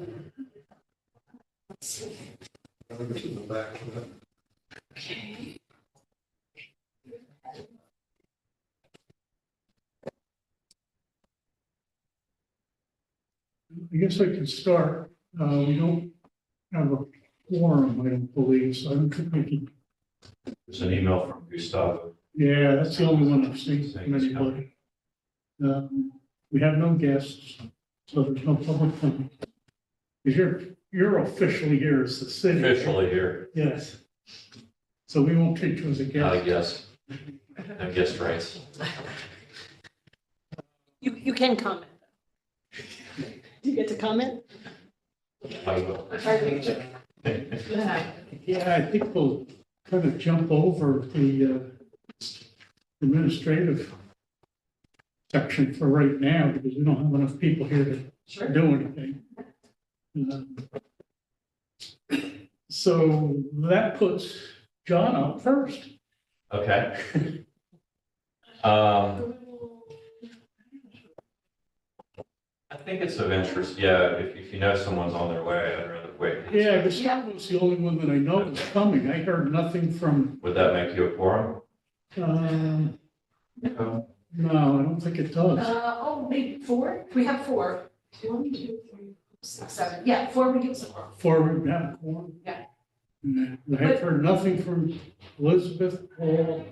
Okay. I guess I can start. We don't have a quorum, I don't believe, so I don't think we can. There's an email from Gustavo. Yeah, that's the only one I've seen from anybody. We have no guests, so there's no public comment. Because you're officially here as the city. Officially here, Yes. So we won't treat you as a I guest. guess. No guest rights. You can comment. Do you get to comment? I will. Yeah, I think we'll kind of jump over the administrative section for right now because we don't have enough people here to do anything. So that puts John up first. Okay. I think it's of interest, yeah, if you know someone's on their way, I'd rather wait. Yeah, Gustavo's the only one that I know is coming. I heard nothing from, Would that make you a quorum? no, No. I don't think it does. Maybe four? We have four. 1, 2, 3, 6, 7. Yeah, 4 we give support. Forward, have a quorum. Yeah. And I have heard nothing from Elizabeth, Paul,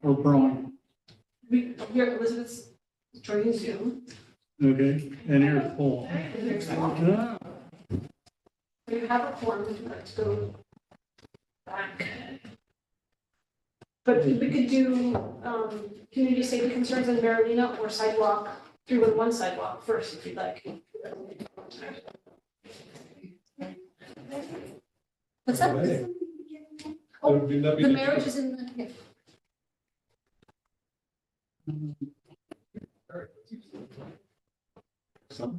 or Brian. Here, Elizabeth's joining Zoom. Okay, and here's Paul. And there's Paul. Ah, We have a form, would you like to go back? But we could do, community safety concerns in Marina or sidewalk, 311 sidewalk first, if you'd like. What's that? Oh, the marriage is in the, yeah. yeah.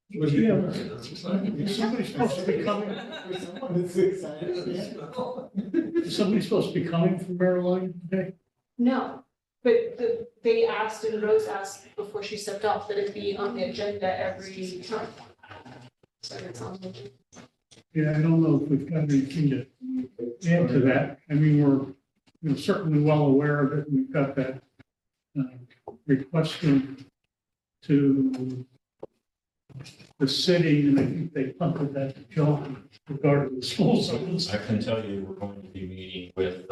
Is somebody supposed to be coming? Is somebody supposed to be coming from Maryland today? No, but they asked, and Rose asked before she stepped off, that it be on the agenda every time. So it's on the agenda. Yeah, I don't know if we've got anything to add to that. I mean, we're certainly well aware of it. We've got that request to the city, and I think they punted that to John regarding the school zones. I can tell you, we're going to be meeting with,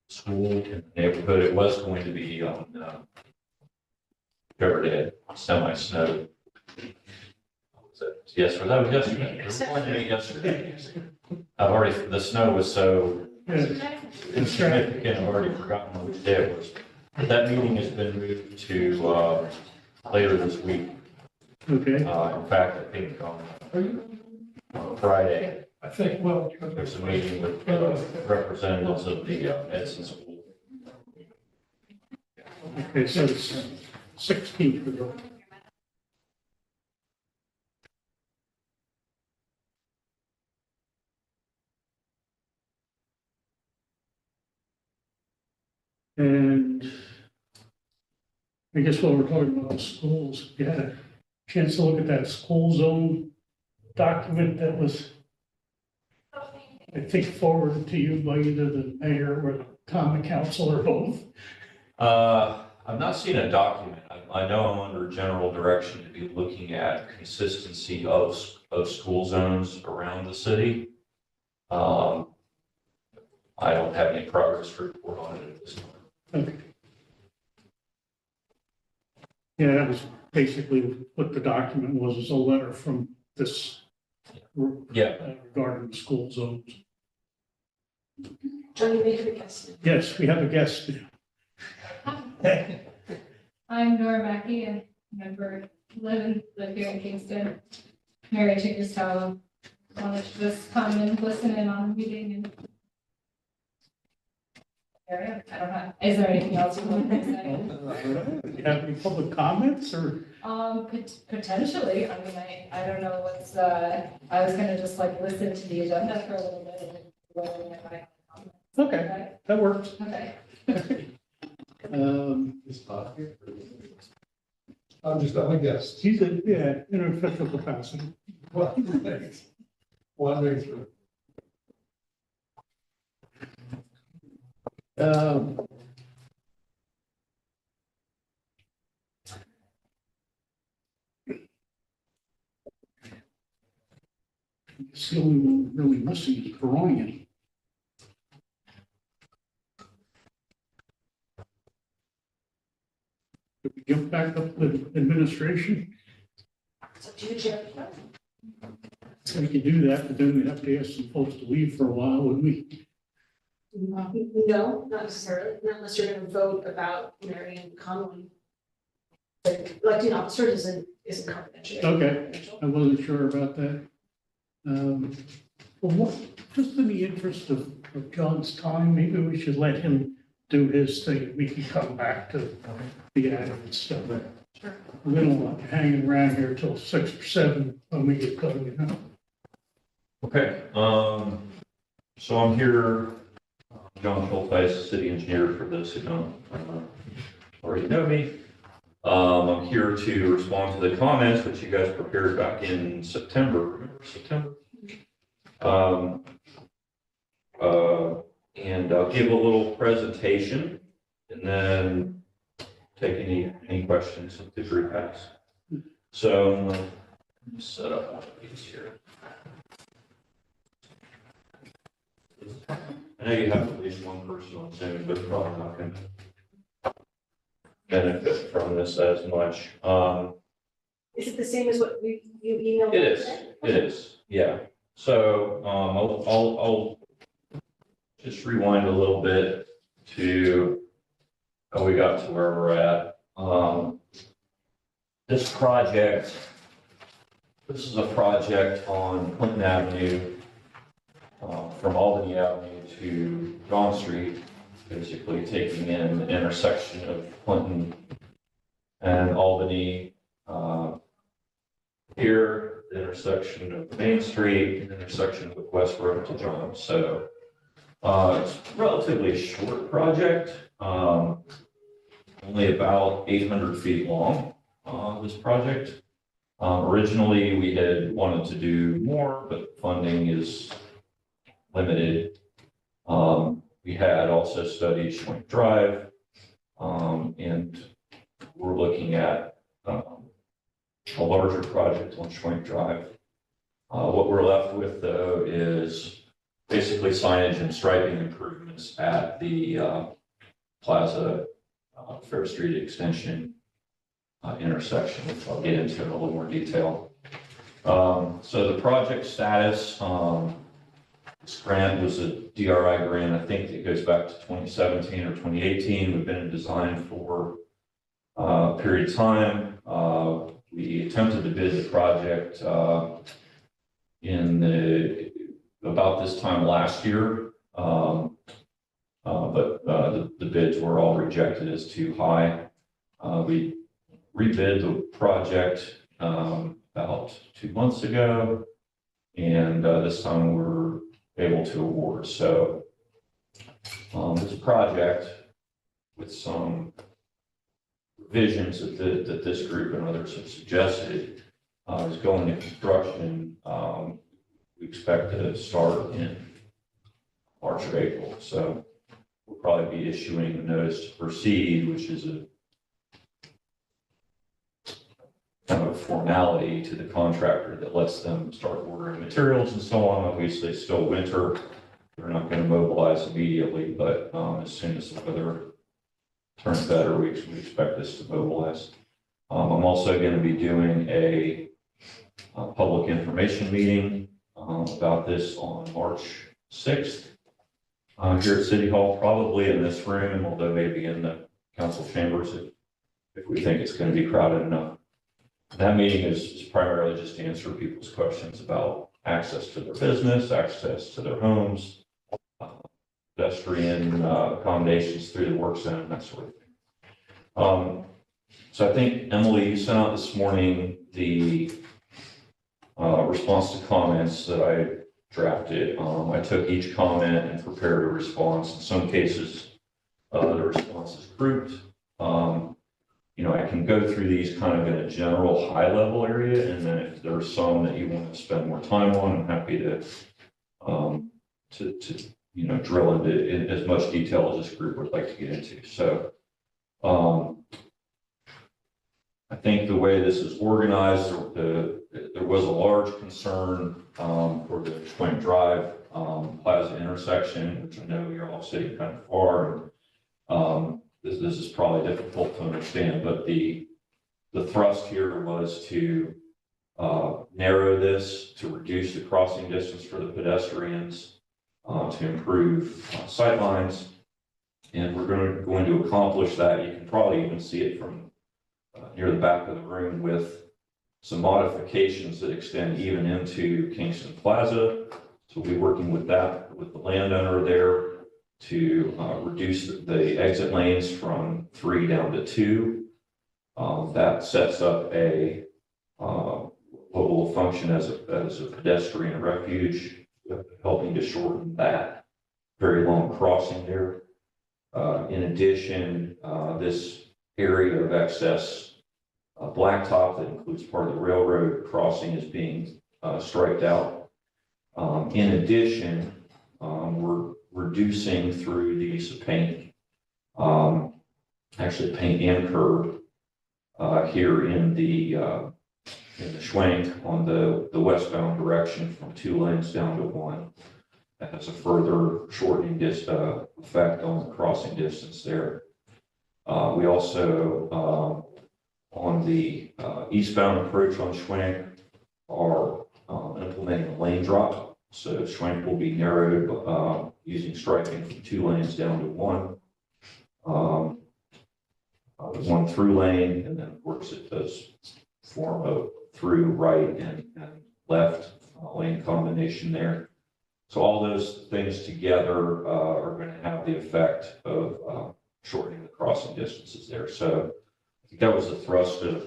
school in the neighborhood. It was going to be on, River Day, semi-snow. Yes, or that was yesterday. We were going to meet yesterday. I've already, the snow was so Yeah, insignificant, I've already forgotten which day it was. But that meeting has been moved to, later this week. okay. In fact, I think on Friday, I think, well. there's a meeting with representatives of the Edison School. Okay, so it's 16th. And I guess while we're talking about the schools, you had a chance to look at that school zone document that was, I think, forwarded to you by either the mayor or the common council or both. I've not seen a document. I know I'm under general direction to be looking at consistency of school zones around the city. I don't have any progress to report on it at this time. Okay. Yeah, that was basically what the document was a letter from this group. Yeah. Regarding the school zones. John, you may have a guess. Yes, we have a guest. I'm Nora Mackey, and live here in Kingston, married to Gustavo. Wanted to just come and listen in on the meeting and. Area. I don't know, is there anything else you want to say? Do you have any public comments or? Potentially, I mean, I don't know what's, I was gonna just like listen to the agenda for a little bit. And whether we might have comments. Okay, that works. Okay. I'm a guest. He's in an official capacity. Well, thanks. Wandering through. Um, The only one really missing is Peronian. If we jump back up to administration, It's up to you, Chair. we could do that, but then we'd have to ask some folks to leave for a while, wouldn't we? No, not necessarily, not unless you're gonna vote about Marion Conley. But electing officers isn't confidential. Okay. I wasn't sure about that. Well, just in the interest of John's time, maybe we should let him do his thing. We can come back to the ad and stuff. Sure. We don't want you hanging around here till 6 or 7 when we get going, you know? Okay, so I'm here, John Schulteis, city engineer, for those who don't already know me. I'm here to respond to the comments which you guys prepared back in September. Remember September? And I'll give a little presentation and then take any questions that the group has. So I'm gonna set up one of these here. I know you have at least one person on Zoom, but probably not going to benefit from this as much. Is it the same as what you emailed? It is, it is, yeah. So I'll just rewind a little bit to how we got to where we're at. This is a project on Clinton Avenue, from Albany Avenue to John Street, basically taking in the intersection of Clinton and Albany. Here, the intersection of Main Street, the intersection with West Road to John. So it's a relatively short project, only about 800 feet long, this project. Originally, we had wanted to do more, but funding is limited. We had also studied Schwenk Drive, and we're looking at a larger project on Schwenk Drive. What we're left with, though, is basically signage and striping improvements at the Plaza Fair Street Extension intersection, which I'll get into in a little more detail. So the project status, this grant was a DRI grant. I think it goes back to 2017 or 2018. We've been in design for a period of time. We attempted to bid the project about this time last year, but the bids were all rejected as too high. We rebid the project about 2 months ago, and this time we're able to award. So this project, with some revisions that this group and others have suggested, is going into construction. We expect to start in March or April. So we'll probably be issuing a notice to proceed, which is a kind of a formality to the contractor that lets them start ordering materials and so on. Obviously, it's still winter. They're not going to mobilize immediately, but as soon as the weather turns better, we expect this to mobilize. I'm also going to be doing a public information meeting about this on March 6th here at City Hall, probably in this room, although maybe in the council chambers if we think it's going to be crowded enough. That meeting is primarily just to answer people's questions about access to their business, access to their homes, pedestrian accommodations through the work zone, that sort of thing. So I think, Emily, you sent out this morning the response to comments that I drafted. I took each comment and prepared a response. In some cases, the response is grouped. I can go through these kind of in a general high level area, and then if there are some that you want to spend more time on, I'm happy to, drill into in as much detail as this group would like to get into. So, I think the way this is organized, there was a large concern for the Schwenk Drive Plaza intersection, which I know you're all sitting kind of far. And this is probably difficult to understand, but the thrust here was to narrow this, to reduce the crossing distance for the pedestrians, to improve sightlines, and we're going to accomplish that. You can probably even see it from near the back of the room with some modifications that extend even into Kingston Plaza. So we'll be working with the landowner there to reduce the exit lanes from 3 down to 2. That sets up what will function as a pedestrian refuge, helping to shorten that very long crossing there. In addition, this area of excess blacktop that includes part of the railroad crossing is being striped out. In addition, we're reducing through the use of paint, actually paint and curb here in the Schwenk on the westbound direction from 2 lanes down to 1. That has a further shortening effect on the crossing distance there. We also, on the eastbound approach on Schwenk, are implementing a lane drop. So Schwenk will be narrowed using striping from 2 lanes down to 1. 1 through lane, and then of course it does form a through right and left lane combination there. So all those things together are going to have the effect of shortening the crossing distances there. So I think that was the thrust of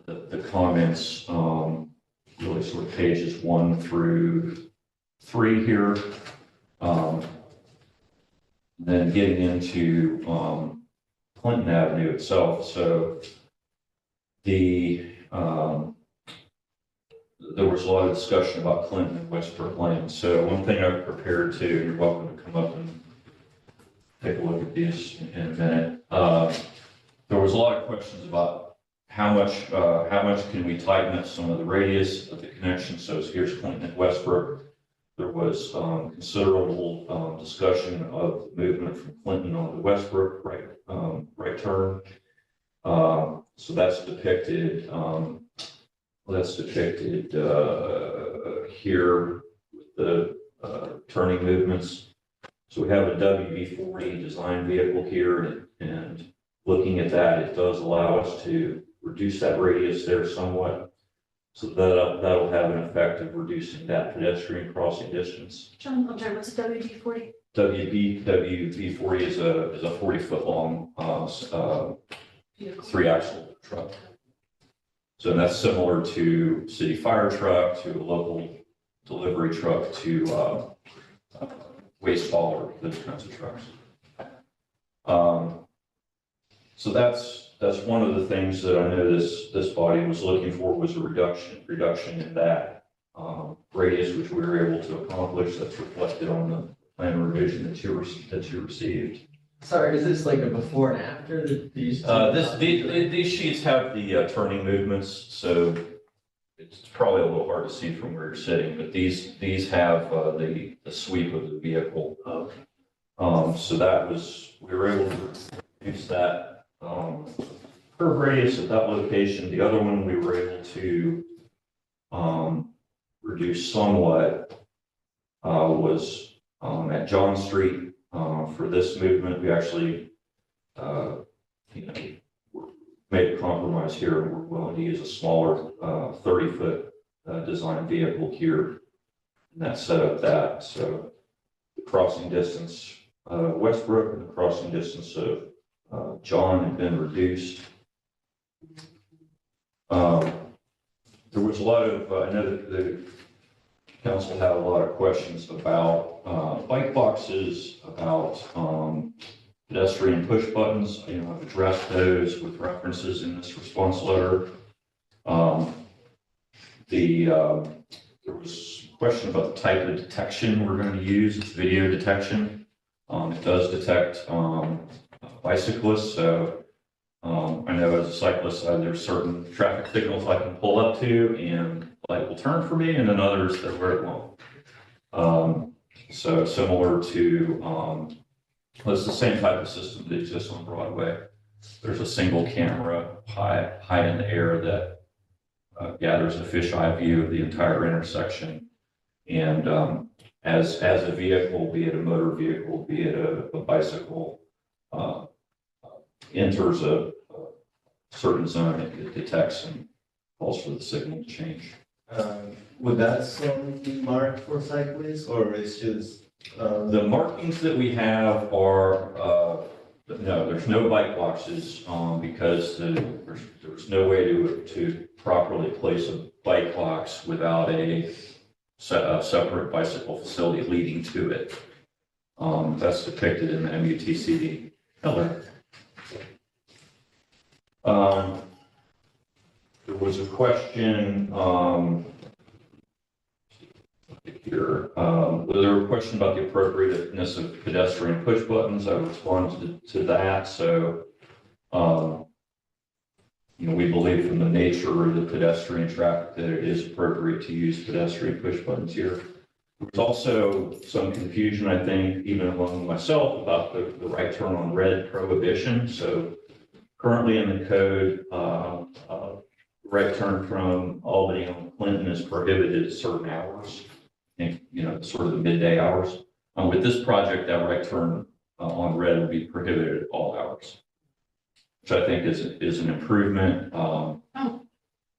the comments, really sort of pages 1 through 3 here. Then getting into Clinton Avenue itself. So there was a lot of discussion about Clinton and Westbrook Lane. So one thing I've prepared to, you're welcome to come up and take a look at these in a minute. There was a lot of questions about how much can we tighten up some of the radius of the connection. So here's Clinton and Westbrook. There was considerable discussion of movement from Clinton on to Westbrook, right turn. So that's depicted. Here with the turning movements. So we have a WB40 design vehicle here, and looking at that, it does allow us to reduce that radius there somewhat. So that'll have an effect of reducing that pedestrian crossing distance. John, I'm sorry, what's a WD-40? WB40 is a 40-foot long 3-axle truck. So that's similar to city fire truck, to a local delivery truck, to waste hauler, those kinds of trucks. So that's one of the things that I know this body was looking for, was a reduction in that radius, which we were able to accomplish. That's reflected on the plan revision that you received. Sorry, is this like a before and after these? These sheets have the turning movements, so it's probably a little hard to see from where you're sitting, but these have the sweep of the vehicle. So we were able to reduce that curve radius at that location. The other one we were able to reduce somewhat was at John Street. For this movement, we actually, made a compromise here. We're willing to use a smaller 30-foot design vehicle here, and that set up that. So the crossing distance Westbrook and the crossing distance of John had been reduced. There was a lot of, I know that the council had a lot of questions about bike boxes, about pedestrian push buttons, I've addressed those with references in this response letter. There was a question about the type of detection we're going to use. It's video detection. It does detect bicyclists. So I know as a cyclist, there's certain traffic signals I can pull up to and light will turn for me, and then others that where it won't. So similar to, it's the same type of system that exists on Broadway. There's a single camera high in the air that gathers a fisheye view of the entire intersection. And as a vehicle, be it a motor vehicle, be it a bicycle, enters a certain zone, it detects and calls for the signal to change. Would that zone be marked for cyclists or it's just? The markings that we have are, no, there's no bike boxes because there's no way to properly place a bike box without a separate bicycle facility leading to it. That's depicted in the MUTCD color. There was a question here. Was there a question about the appropriateness of pedestrian push buttons? I responded to that. So, we believe from the nature of the pedestrian traffic that it is appropriate to use pedestrian push buttons here. There's also some confusion, I think, even among myself about the right turn on red prohibition. So currently in the code, right turn from Albany on Clinton is prohibited at certain hours, sort of the midday hours. With this project, that right turn on red will be prohibited at all hours, which I think is an improvement.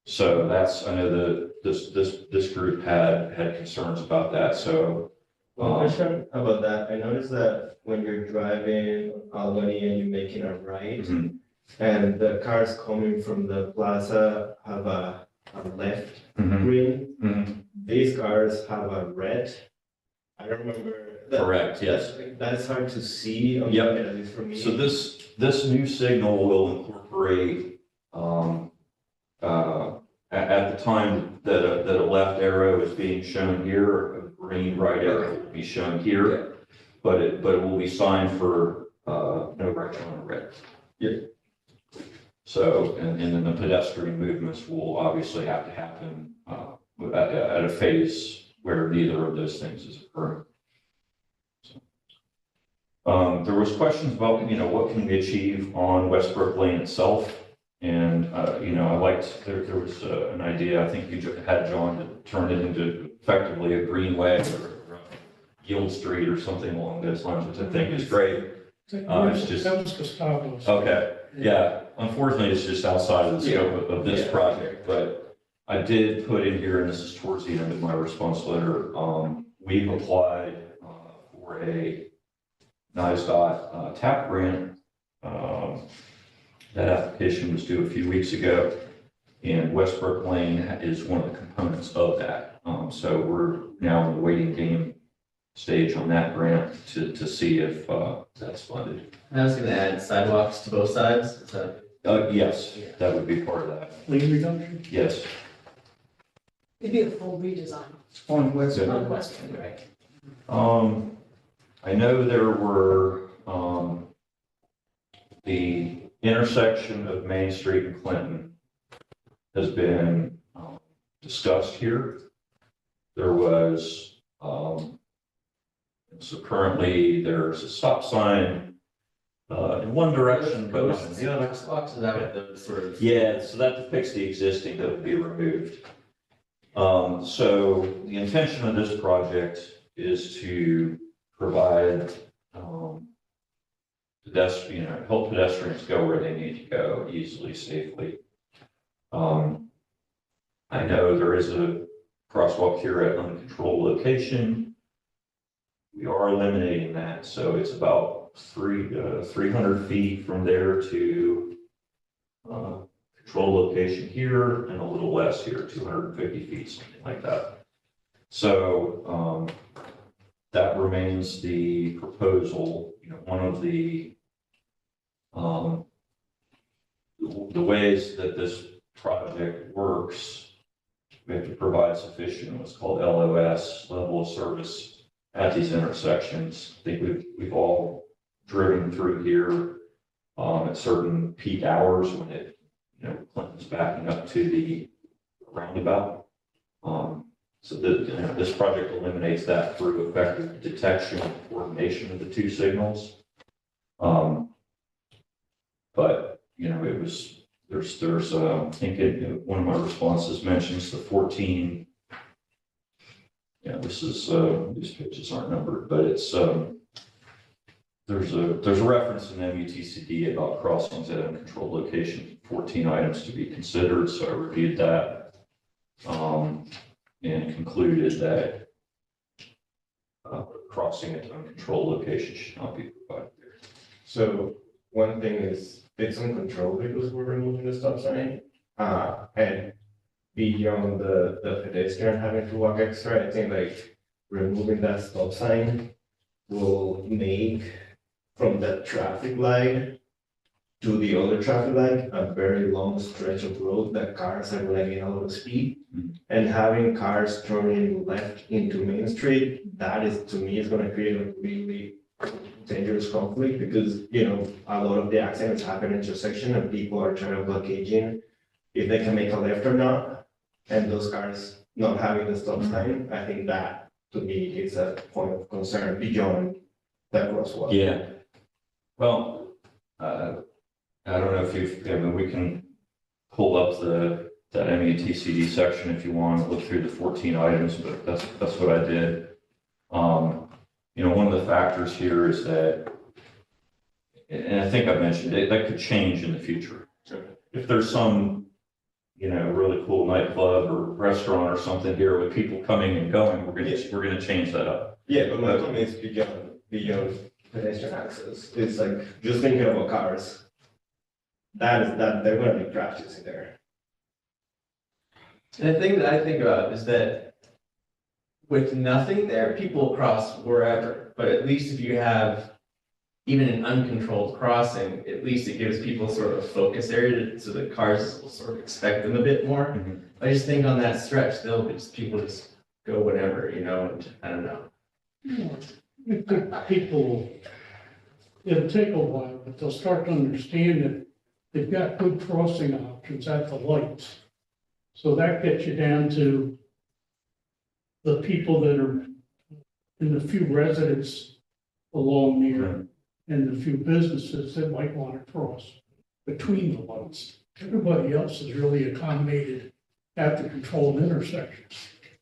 So that's, I know this group had concerns about that. So One question about that. I noticed that when you're driving Albany and you're making a right, mhm, and the cars coming from the plaza have a left mhm, green, mhm. these cars have a red. I don't remember. Correct, yes. That's hard to see on Yep. the, at least for me. So this new signal will incorporate, at the time that a left arrow is being shown here, a green right arrow will be shown here, but it will be signed for no right turn on red. Yeah. So, and then the pedestrian movements will obviously have to happen at a phase where neither of those things is occurring. There was questions about, what can we achieve on Westbrook Lane itself? And, I liked, there was an idea, I think you had, John, to turn it into effectively a greenway or Yield Street or something along those lines, which I think is great. It's just- That was Gustavo's. Okay, yeah, unfortunately, it's just outside of the scope of this project, but I did put in here, and this is towards the end of my response letter, we've applied for a NISDOT TAP grant. That application was due a few weeks ago, and Westbrook Lane is one of the components of that. So we're now in the waiting game stage on that grant to see if that's funded. I was gonna add sidewalks to both sides. Is that? Yes, that would be part of that. Lane reduction Yes. It'd be a full redesign on West. on West End, right? I know there were, the intersection of Main Street and Clinton has been discussed here. There was, so currently there's a stop sign in one direction, but not in the other. Box, is that what the sort of? Yeah, so that depicts the existing that would be removed. So the intention of this project is to provide help pedestrians go where they need to go easily, safely. I know there is a crosswalk here at uncontrolled location. We are eliminating that, so it's about 300 feet from there to control location here and a little less here, 250 feet, something like that. So that remains the proposal. One of the The ways that this project works, we have to provide sufficient, what's called LOS, level of service at these intersections. I think we've all driven through here at certain peak hours when it, Clinton's backing up to the roundabout. So this project eliminates that through effective detection and coordination of the two signals. But, it was, there's I think one of my responses mentions the 14. Yeah, this is, these pages aren't numbered, but it's, there's a reference in MUTCD about crossings at uncontrolled location, 14 items to be considered. So I reviewed that, and concluded that crossing at uncontrolled location should not be provided there. So one thing is it's uncontrolled because we're removing the stop sign. And beyond the pedestrian having to walk extra, I think like removing that stop sign will make from that traffic light to the other traffic light a very long stretch of road that cars are gonna gain a lot of speed. And having cars turning left into Main Street, that is, to me, is gonna create a really dangerous conflict because, a lot of the accidents happen in intersection and people are trying to blockade in if they can make a left or not. And those cars not having the stop sign, I think that to me is a point of concern beyond that crosswalk. Yeah. Well, I don't know if we can pull up that MUTCD section if you want to look through the 14 items, but that's what I did. One of the factors here is that, and I think I mentioned it, that could change in the future. If there's some, really cool nightclub or restaurant or something here with people coming and going, we're gonna change that up. Yeah, but my comment is beyond pedestrian access. It's like just thinking about cars. That they're gonna be crashes in there. And the thing that I think about is that with nothing there, people cross wherever, but at least if you have even an uncontrolled crossing, at least it gives people sort of a focus area so that cars will sort of expect them a bit more. Mhm. I just think on that stretch, people just go whatever, and I don't know. I think people, it'll take a while, but they'll start to understand that they've got good crossing options at the lights. So that gets you down to the people that are in the few residents along there and the few businesses that might want to cross between the lights. Everybody else is really accommodated at the controlled intersections.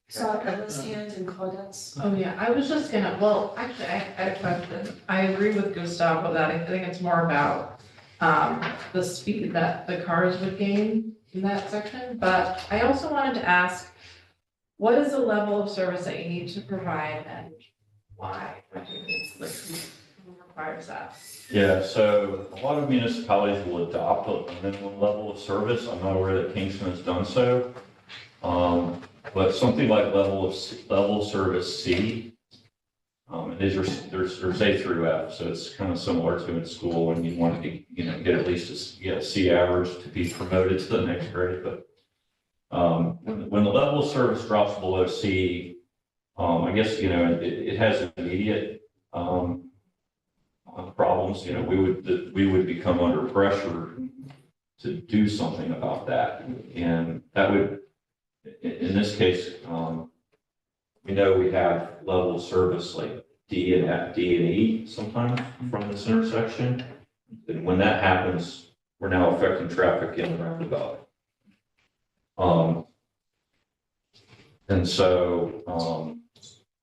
Saw Ella's hand and Claudette's. Oh, yeah, I was just gonna, well, actually, I had a question. I agree with Gustavo that I think it's more about the speed that the cars would gain in that section, but I also wanted to ask, what is the level of service that you need to provide and why? Who requires that? Yeah, so a lot of municipalities will adopt a minimum level of service. I'm not aware that Kingston has done so. But something like level of service C, and these are, there's A through F, so it's kind of similar to in school when you want to, get at least a C average to be promoted to the next grade. But when the level of service drops below C, I guess, it has immediate problems. We would become under pressure to do something about that, and that would, in this case, we know we have level of service like D and F, D and E sometimes from this intersection. And when that happens, we're now affecting traffic in the roundabout. And so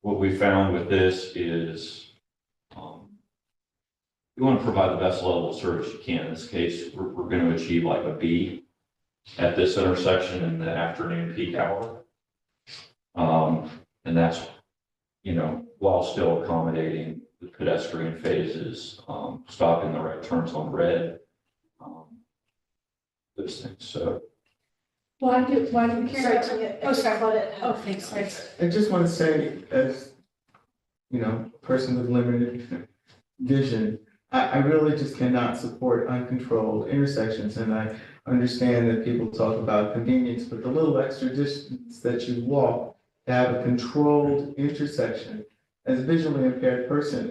what we found with this is you want to provide the best level of service you can. In this case, we're going to achieve like a B at this intersection in the afternoon peak hour. And that's, while still accommodating the pedestrian phases, stopping the right turns on red, those things. So. Why do we Sorry, care? Sorry, Claudette. Oh, thanks. I just want to say, as, a person with limited vision, I really just cannot support uncontrolled intersections, and I understand that people talk about convenience, but the little extra distance that you walk to have a controlled intersection, as a visually impaired person,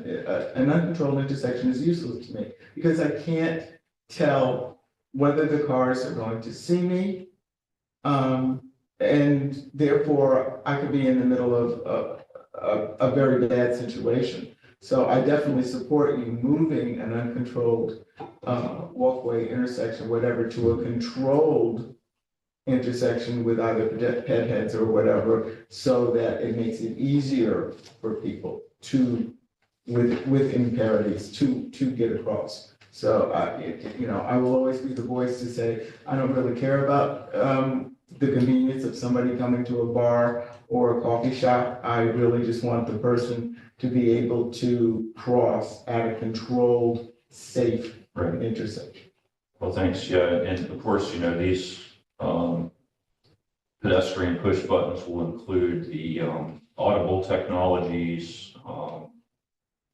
an uncontrolled intersection is useless to me, because I can't tell whether the cars are going to see me. And therefore, I could be in the middle of a very bad situation. So I definitely support you moving an uncontrolled walkway, intersection, whatever, to a controlled intersection with either ped heads or whatever, so that it makes it easier for people to, with impairments, to get across. So I will always be the voice to say, I don't really care about the convenience of somebody coming to a bar or a coffee shop. I really just want the person to be able to cross at a controlled, safe Right. intersection. Well, thanks, yeah, and of course, these pedestrian push buttons will include the audible technologies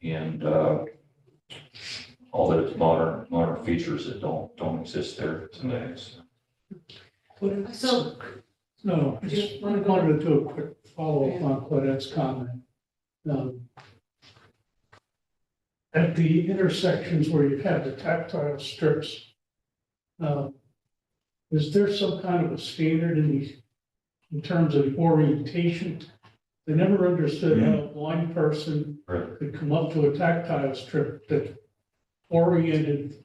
and all those modern features that don't exist there today. So, No, I just wanted to do a quick follow-up on Claudette's comment. At the intersections where you have the tactile strips, is there some kind of a standard in terms of orientation? I never understood how a blind person Right. could come up to a tactile strip that oriented,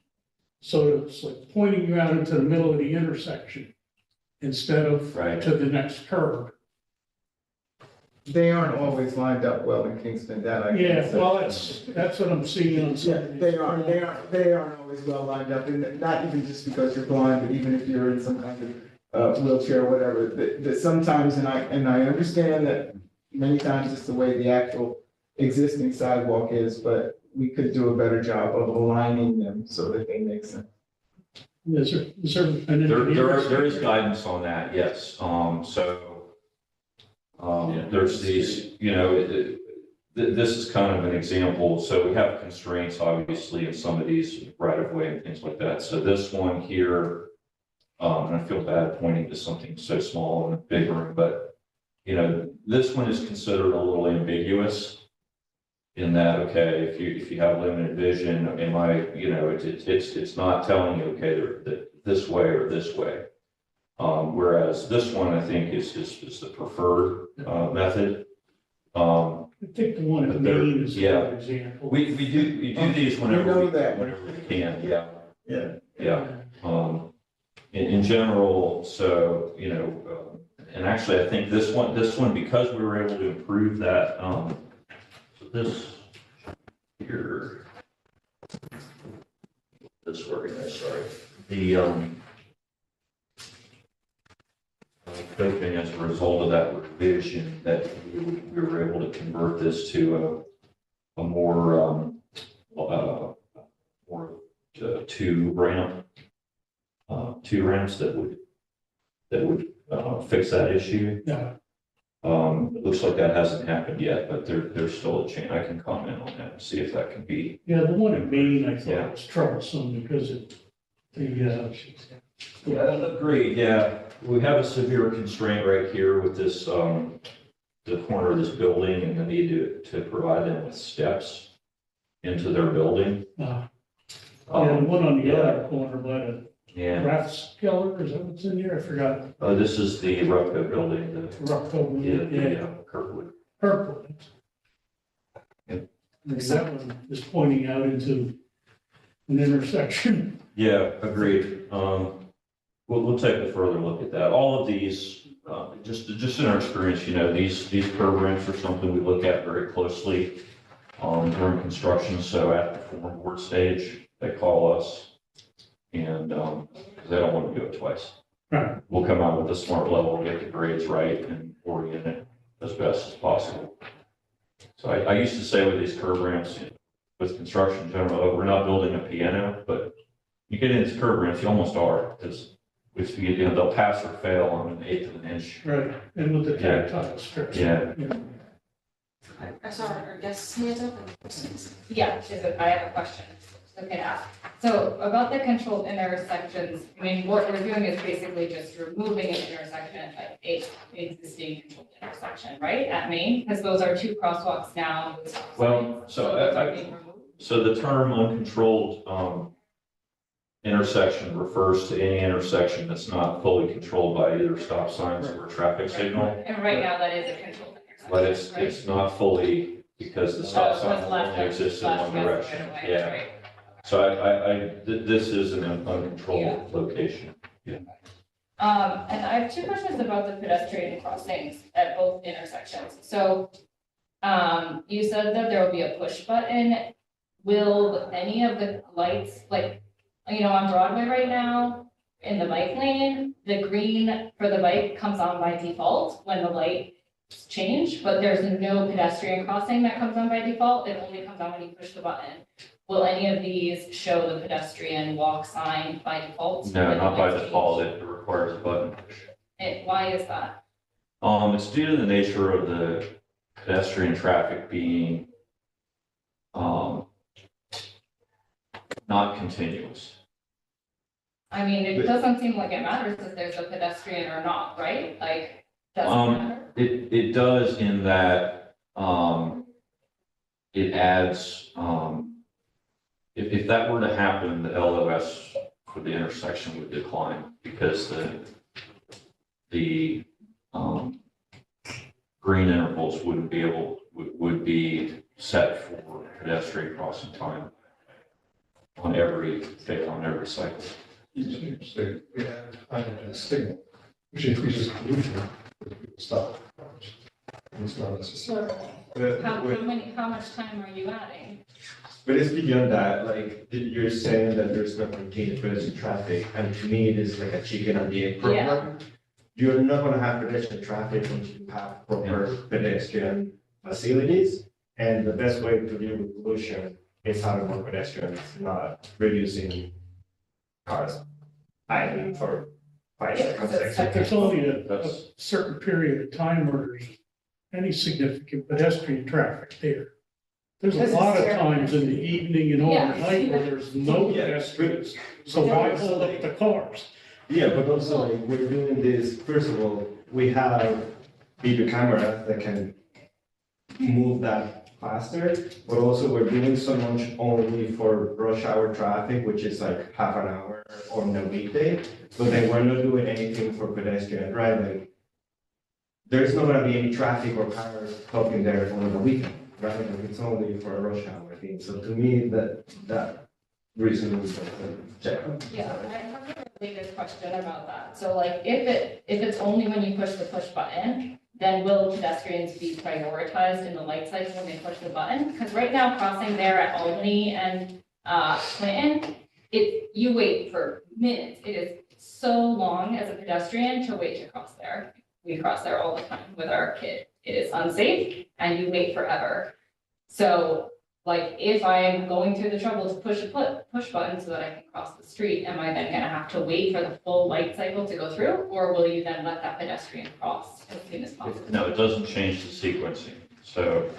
so it's like pointing you out into the middle of the intersection instead of Right. to the next curb. They aren't always lined up well in Kingston, that I can Yeah, say. well, that's what I'm seeing on some Yeah, of these. they aren't always well lined up, and not even just because you're blind, but even if you're in some kind of wheelchair or whatever, that sometimes, and I understand that many times it's the way the actual existing sidewalk is, but we could do a better job of aligning them so that they make sense. Is there an engineer? There is guidance on that, yes. There's these, this is kind of an example. So we have constraints, obviously, in some of these right of way and things like that. So this one here, and I feel bad pointing to something so small in a big room, but, this one is considered a little ambiguous in that, okay, if you have limited vision, it's not telling you, okay, that this way or this way. Whereas this one, I think, is the preferred method. I think the one at Maine is a Yeah. good example. We do these whenever know we that. can, yeah. Yeah. Yeah. In general, so, and actually, I think this one, because we were able to improve that, so this here, this organized, sorry, the, hoping as a result of that revision that we were able to convert this to a more, two ramps that would fix that issue. Yeah, It looks like that hasn't happened yet, but there's still a chance. I can comment on that and see if that can be. yeah, the one at Maine, I Yeah. thought was troublesome because Yeah, agreed, yeah. We have a severe constraint right here with this, the corner of this building and the need to provide them with steps into their building. yeah, the one on the yeah. other corner by the Yeah, Rathskeller, is that what's in here? I forgot. this is the Rupco building, the, Rockville, yeah, Kirkwood. purple. Yeah. That one is pointing out into an intersection. Yeah, agreed. We'll take a further look at that. All of these, just in our experience, these programs are something we look at very closely during construction. So at the form board stage, they call us and because they don't want to do it twice. Right. We'll come out with a smart level, get the grades right and orient it as best as possible. So I used to say with these curb ramps, with construction in general, oh, we're not building a piano, but you get into these curb ramps, you almost are, because they'll pass or fail on an eighth of an inch. Right, and with the Yeah. tactile strips. Yeah. I saw our guest's hands up. Yeah, I have a question. Okay, so about the controlled intersections, I mean, what we're doing is basically just removing an intersection, like a existing controlled intersection, right, at Main? Because those are two crosswalks now. with stop Well, signs. so those are I- being removed. So the term uncontrolled intersection refers to any intersection that's not fully controlled by either stop signs or a traffic signal. And right now, that is a controlled intersection, But it's not fully, because the stop Oh, sign it's left, only exists in left, one yes, direction. right away, Yeah, right. so this is an uncontrolled location. And I have two questions about the pedestrian crossings at both intersections. So, you said that there will be a push button. Will any of the lights, like, on Broadway right now, in the bike lane, the green for the bike comes on by default when the lights change, but there's no pedestrian crossing that comes on by default. It only comes on when you push the button. Will any of these show the pedestrian walk sign by default? No, when the not by lights change? default, it requires a button push. And why is that? It's due to the nature of the pedestrian traffic being not continuous. I mean, it doesn't seem like it matters if there's a pedestrian or not, right? Like, doesn't matter? It does in that, it adds, if that were to happen, the LOS for the intersection would decline because the green intervals would be set for pedestrian crossing time on every cycle. So we have hydrogen signal, which increases pollution, if people stop. It's not necessary. How much time are you adding? But it's beyond that, like, you're saying that there's no contained pedestrian traffic, and to me, it is like a chicken and the egg problem. You're not gonna have pedestrian traffic until you have proper pedestrian facilities, and the best way to deal with pollution is having more pedestrians, not reducing cars idling for 5 seconds, 6 seconds. It's only a That's- certain period of time where there's any significant pedestrian traffic there. There's a Because it's lot of terrible. times in the evening and Yeah. overnight where there's no Yeah. pedestrians, so why hold up the cars? Yeah, but also like we're doing this, first of all, we have video cameras that can move that faster, but also we're doing so much only for rush hour traffic, which is like half an hour on a weekday, but then we're not doing anything for pedestrian, right? Like, there's not gonna be any traffic or cars stopping there on the weekend, right? Like, it's only for a rush hour thing, so to me, that reason is check. Yeah, I have a related question about that. So like, if it's only when you push the push button, then will pedestrians be prioritized in the light cycle when they push the button? Because right now, crossing there at Albany and Clinton, you wait for minutes. It is so long as a pedestrian to wait to cross there. We cross there all the time with our kid. It is unsafe and you wait forever. So like, if I'm going through the trouble to push a push button so that I can cross the street, am I then gonna have to wait for the full light cycle to go through? Or will you then let that pedestrian cross as soon as possible? No, it doesn't change the sequencing. So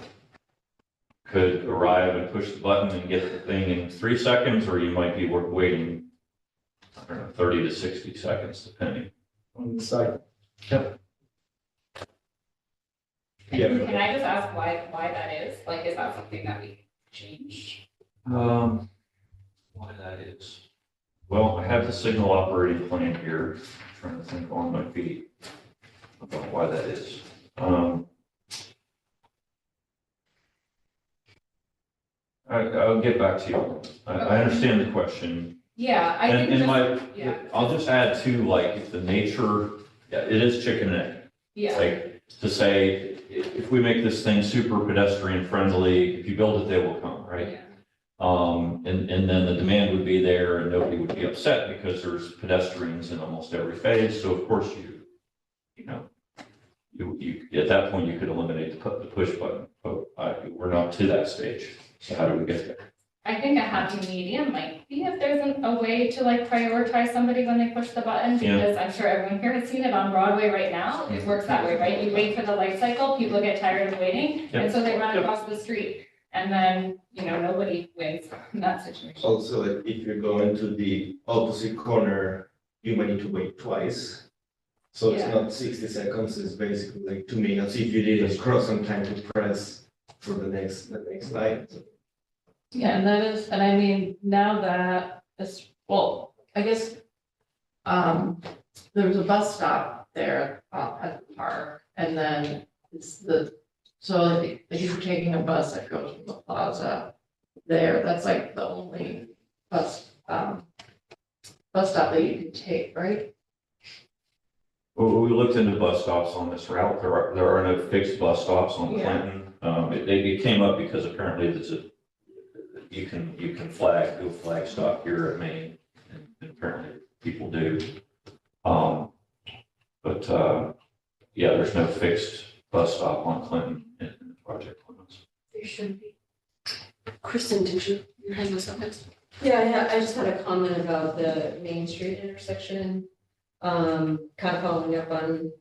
could arrive and push the button and get the thing in 3 seconds, or you might be waiting, I don't know, 30 to 60 seconds, depending. On the site. And can I just ask why that is? Like, is that something that we can change? Why that is? Well, I have the signal operating plan here, I'm trying to think on my feet about why that is. I'll get back to you. I understand the question. Yeah, I And, think and just, my, yeah, I'll just add to, like, if the nature, yeah, it is chicken and egg. yeah, Like, to say, if we make this thing super pedestrian friendly, if you build it, they will come, right? yeah. And then the demand would be there and nobody would be upset because there's pedestrians in almost every phase. So of course you, at that point, you could eliminate the push button, but we're not to that stage. So how do we get there? I think a happy medium might be if there's a way to like prioritize somebody when they push the button, Yeah. because I'm sure everyone here has seen it on Broadway right now. It works that way, right? You wait for the light cycle, people get tired of waiting, and so they run Yep. across the street. And then, nobody wins in that situation. Also, like, if you're going to the opposite corner, you might need to wait twice. So it's Yeah. not 60 seconds, it's basically like 2 minutes if you didn't cross on time to press for the next line. Yeah, and that is, and I mean, now that this, well, I guess, there was a bus stop there at the park, and then it's so if you're taking a bus that goes from the plaza there, that's like the only bus stop that you can take, right? Well, we looked into bus stops on this route. There are no fixed bus stops on Yeah. Clinton. It came up because apparently you can do flag stop here at Maine. And apparently people do. Yeah, there's no fixed bus stop on Clinton in the project limits. There should be. Kristen, did you hand us up next? Yeah, I just had a comment about the Main Street intersection. Kind of following up on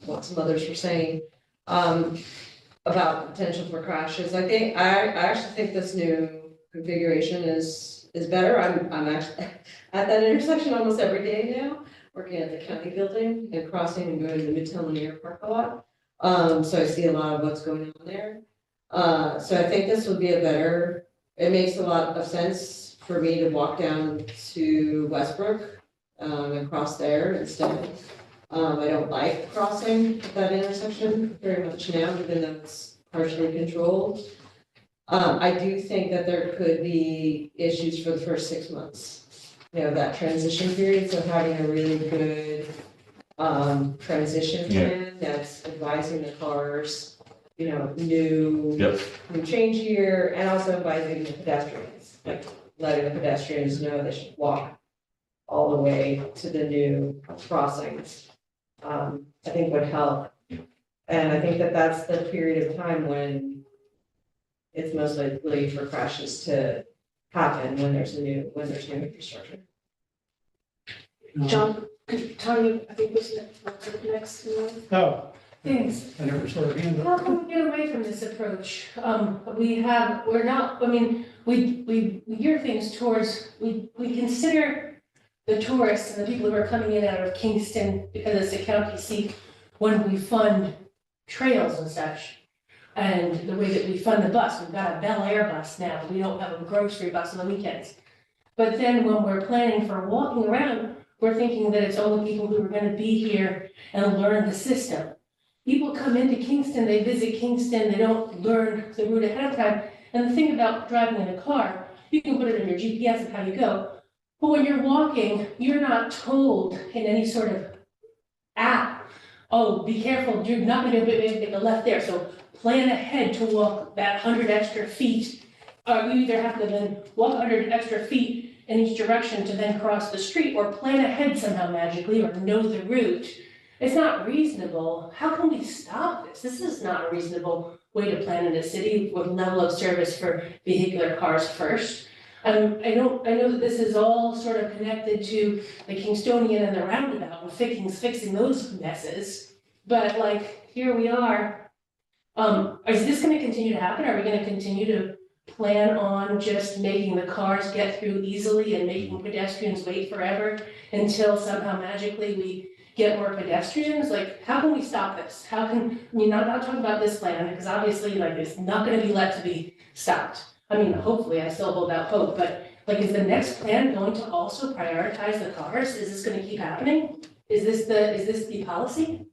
what some others were saying, about potential for crashes. I actually think this new configuration is better. I'm actually at that intersection almost every day now, working at the county building and crossing and going to the Midtown Linear Park a lot. So I see a lot of what's going on there. So I think this would be it makes a lot of sense for me to walk down to Westbrook and cross there instead. I don't like crossing that intersection very much now, even though it's partially controlled. I do think that there could be issues for the first 6 months, that transition period, so having a really good transition plan that's advising the cars, new change here, and also advising the pedestrians, like letting the pedestrians know they should walk all the way to the new crossings. I think would help. And I think that that's the period of time when it's most likely for crashes to happen, when there's new infrastructure. John, could you tell me, I think was next in line? Oh, Thanks. I never saw a hand How up. can we get away from this approach? We're not, I mean, we gear things towards, we consider the tourists and the people who are coming in out of Kingston because it's a county seat when we fund trails and such. And the way that we fund the bus, we've got a Bel Air bus now, we don't have a grocery bus on the weekends. But then when we're planning for walking around, we're thinking that it's only people who are gonna be here and learn the system. People come into Kingston, they visit Kingston, they don't learn the route ahead of time. And the thing about driving in a car, you can put it in your GPS of how you go. But when you're walking, you're not told in any sort of app, oh, be careful, you're not gonna be able to take a left there. So plan ahead to walk that 100 extra feet. Or you either have to then walk 100 extra feet in each direction to then cross the street, or plan ahead somehow magically, or know the route. It's not reasonable. How can we stop this? This is not a reasonable way to plan in a city with level of service for vehicular cars first. I know that this is all sort of connected to the Kingstonian and the roundabout and fixing those messes. But like, here we are. Is this gonna continue to happen? Are we gonna continue to plan on just making the cars get through easily and making pedestrians wait forever until somehow magically we get more pedestrians? Like, how can we stop this? I'm not talking about this plan, because obviously, like, it's not gonna be let to be stopped. I mean, hopefully, I still hold out hope, but like, is the next plan going to also prioritize the cars? Is this gonna keep happening? Is this the policy?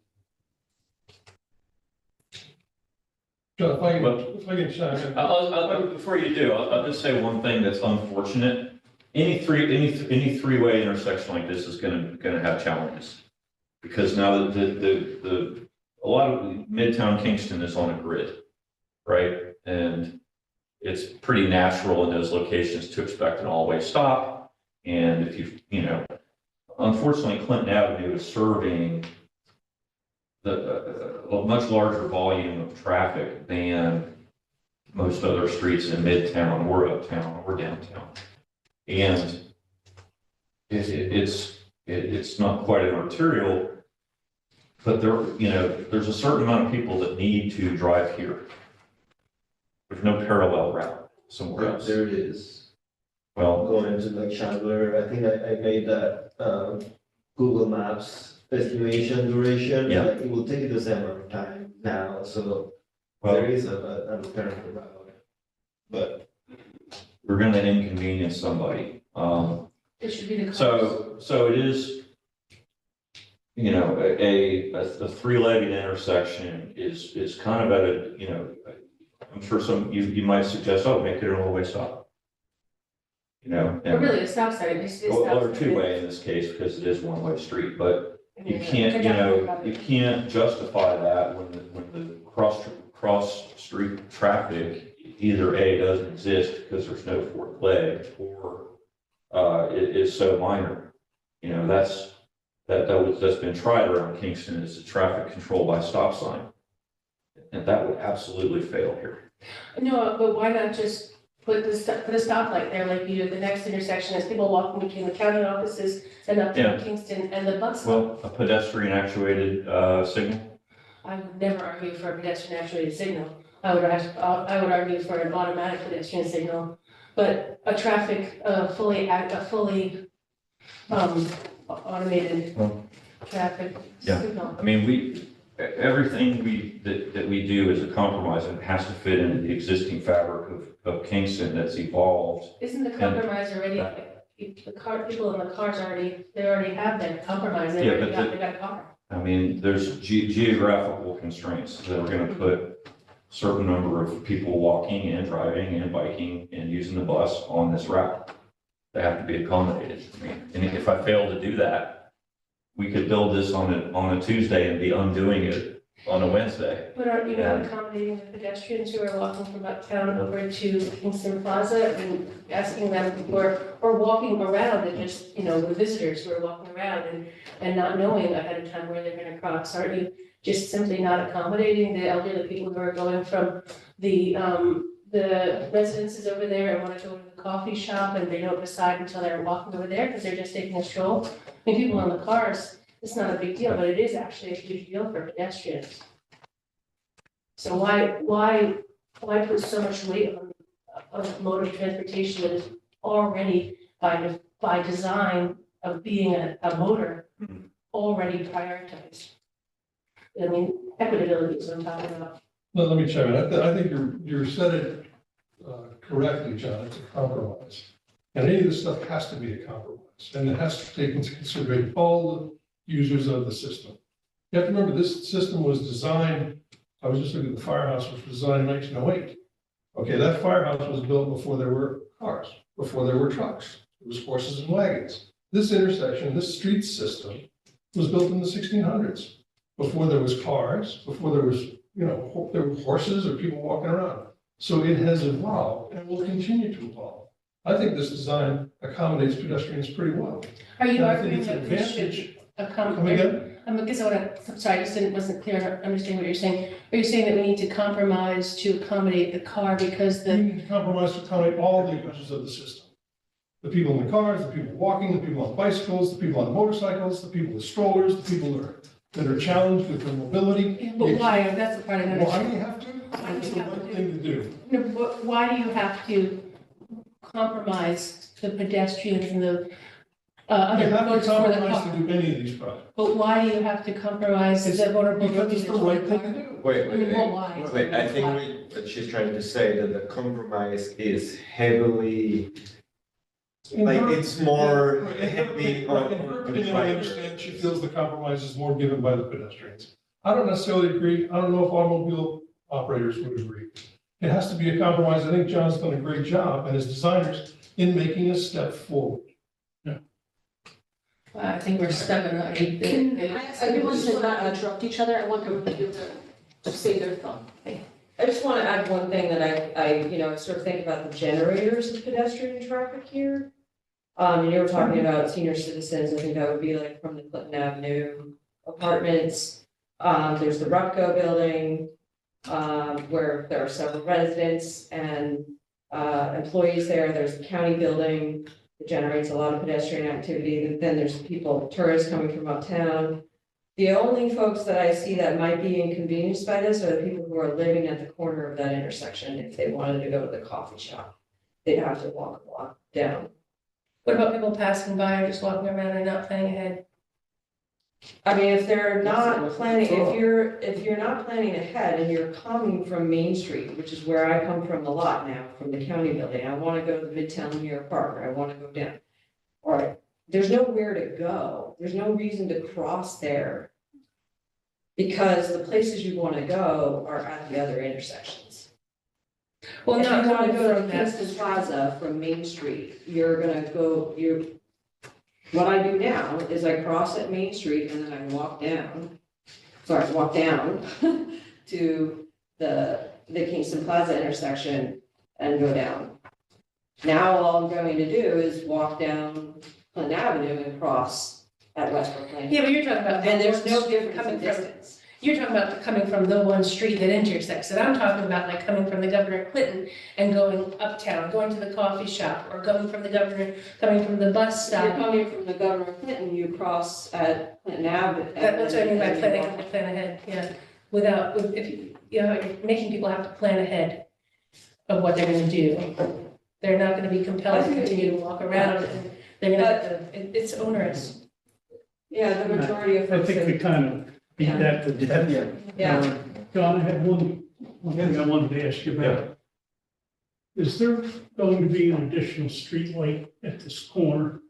John, if I can chime in. Before you do, I'll just say one thing that's unfortunate. Any three-way intersection like this is gonna have challenges. Because now a lot of Midtown Kingston is on a grid, right? And it's pretty natural in those locations to expect an all-way stop. And if unfortunately, Clinton Avenue is serving a much larger volume of traffic than most other streets in Midtown or Uptown or downtown. And it's not quite an arterial, but there's a certain amount of people that need to drive here. There's no parallel route somewhere else. There is. Well, Going to like Chandler, I think I made that, Google Maps estimation duration. Yeah. Like, it will take you the same amount of time now, so well, there is an alternative route. But we're gonna inconvenience somebody. It should be the cars. So it is, you know, a three-legged intersection is kind of at a, you know, I'm sure you might suggest, oh, make it a one-way stop. You know, But and, really, a stop sign, it's a well, stop or sign. two-way in this case, because it is one-way street, but I you mean, can't, you know, you can't justify that when the cross street traffic, either A, doesn't exist because there's no fourth leg, or it is so minor. You know, that's been tried around Kingston, is the traffic control by stop sign. And that would absolutely fail here. No, but why not just put a stoplight there like you do at the next intersection as people walking between the county offices and up Yeah. to Kingston and the bus stop? Well, a pedestrian actuated signal. I would never argue for a pedestrian actuated signal. I would argue for an automatic pedestrian signal. But a traffic, fully automated Well, traffic yeah. signal. I mean, everything that we do is a compromise, and it has to fit into the existing fabric of Kingston that's evolved. Isn't the compromise already, people in the cars they already have that compromise, they Yeah, already but got a car. I mean, there's geographical constraints that are gonna put a certain number of people walking and driving and biking and using the bus on this route. They have to be accommodated. I mean, and if I fail to do that, we could build this on a Tuesday and be undoing it on a Wednesday. But aren't you not Yeah. accommodating the pedestrians who are walking from uptown over to Kingston Plaza and asking them, or walking around and just, you know, the visitors who are walking around and not knowing ahead of time where they're gonna cross? Aren't you just simply not accommodating the elderly people who are going from the residences over there and wanna go to the coffee shop and they don't decide until they're walking over there because they're just taking a stroll? I mean, people in the cars, it's not a big deal, but it is actually a huge deal for pedestrians. So why put so much weight on a mode of transportation that is already by design of being a motor, already prioritized? I mean, equitability is what I'm talking about. Well, let me chime in. I think you're said it correctly, John. It's a compromise. And any of this stuff has to be a compromise. And it has to take into consideration all the users of the system. You have to remember, this system was designed, I was just looking at the firehouse, which was designed in 1908. Okay, that firehouse was built before there were cars, before there were trucks. It was horses and wagons. This intersection, this street system was built in the 1600s, before there was cars, before there was, you know, there were horses or people walking around. So it has evolved and will continue to evolve. I think this design accommodates pedestrians pretty well. Are you And I think arguing it's an that we should advantage. I'm accommodate? again, I'm sorry, I just wasn't clear enough understanding what you're saying. Are you saying that we need to compromise to accommodate the car because we the, need to compromise to accommodate all the users of the system. The people in the cars, the people walking, the people on bicycles, the people on motorcycles, the people with strollers, the people that are challenged with their mobility. but why? That's the part I don't Why understand. do you have to? It's the right thing to do. No, but why do you have to compromise the pedestrians and the You other have to folks for the compromise car? to do any of these projects. But why do you have to compromise the vulnerable Because it's users the for right the thing car? to do. wait, I mean, well, why? Wait, I think what she's trying to say that the compromise is heavily, like, it's more heavy on In her the opinion, I driver. understand she feels the compromise is more given by the pedestrians. I don't necessarily agree. I don't know if automobile operators would agree. It has to be a compromise. I think John's done a great job and his designers in making a step forward. I think we're stuck in a. Can I ask everyone to not interrupt each other? I want everyone to be able to say their thought. I just want to add one thing that I sort of think about the generators of pedestrian traffic here. And you were talking about senior citizens, I think that would be like from the Clinton Avenue apartments. There's the Rutco building, where there are several residents and employees there. There's the county building that generates a lot of pedestrian activity. Then there's people, tourists coming from uptown. The only folks that I see that might be inconvenienced by this are the people who are living at the corner of that intersection. If they wanted to go to the coffee shop, they'd have to walk a block down. What about people passing by or just walking around and not planning ahead? I mean, if they're not planning, if you're not planning ahead and you're coming from Main Street, which is where I come from a lot now, from the county building, I wanna go to the Midtown New York Park, or I wanna go down. All right, there's nowhere to go, there's no reason to cross there. Because the places you wanna go are at the other intersections. Well, If not you wanna coming go to from that Kingston street. Plaza from Main Street, you're gonna go, what I do now is I cross at Main Street and then I walk down to the Kingston Plaza intersection and go down. Now all I'm going to do is walk down Clinton Avenue and cross at Westbrook Lane. Yeah, but you're talking about. And there's the no one difference coming in from- distance. You're talking about coming from the one street that intersects it. I'm talking about like coming from the Governor Clinton and going uptown, going to the coffee shop, or coming from the bus If you're stop. coming from the Governor Clinton, you cross at Clinton Avenue. That's what I mean by and you planning, walk- plan ahead, yeah. If you're making people have to plan ahead of what they're gonna do. They're not gonna be compelled to continue to walk around and they're gonna have to, it's onerous. Yeah, the majority of I folks. think we kind of beat that to death. Yeah. John, I had one thing I wanted to ask you about. Is there going to be an additional street light at this corner?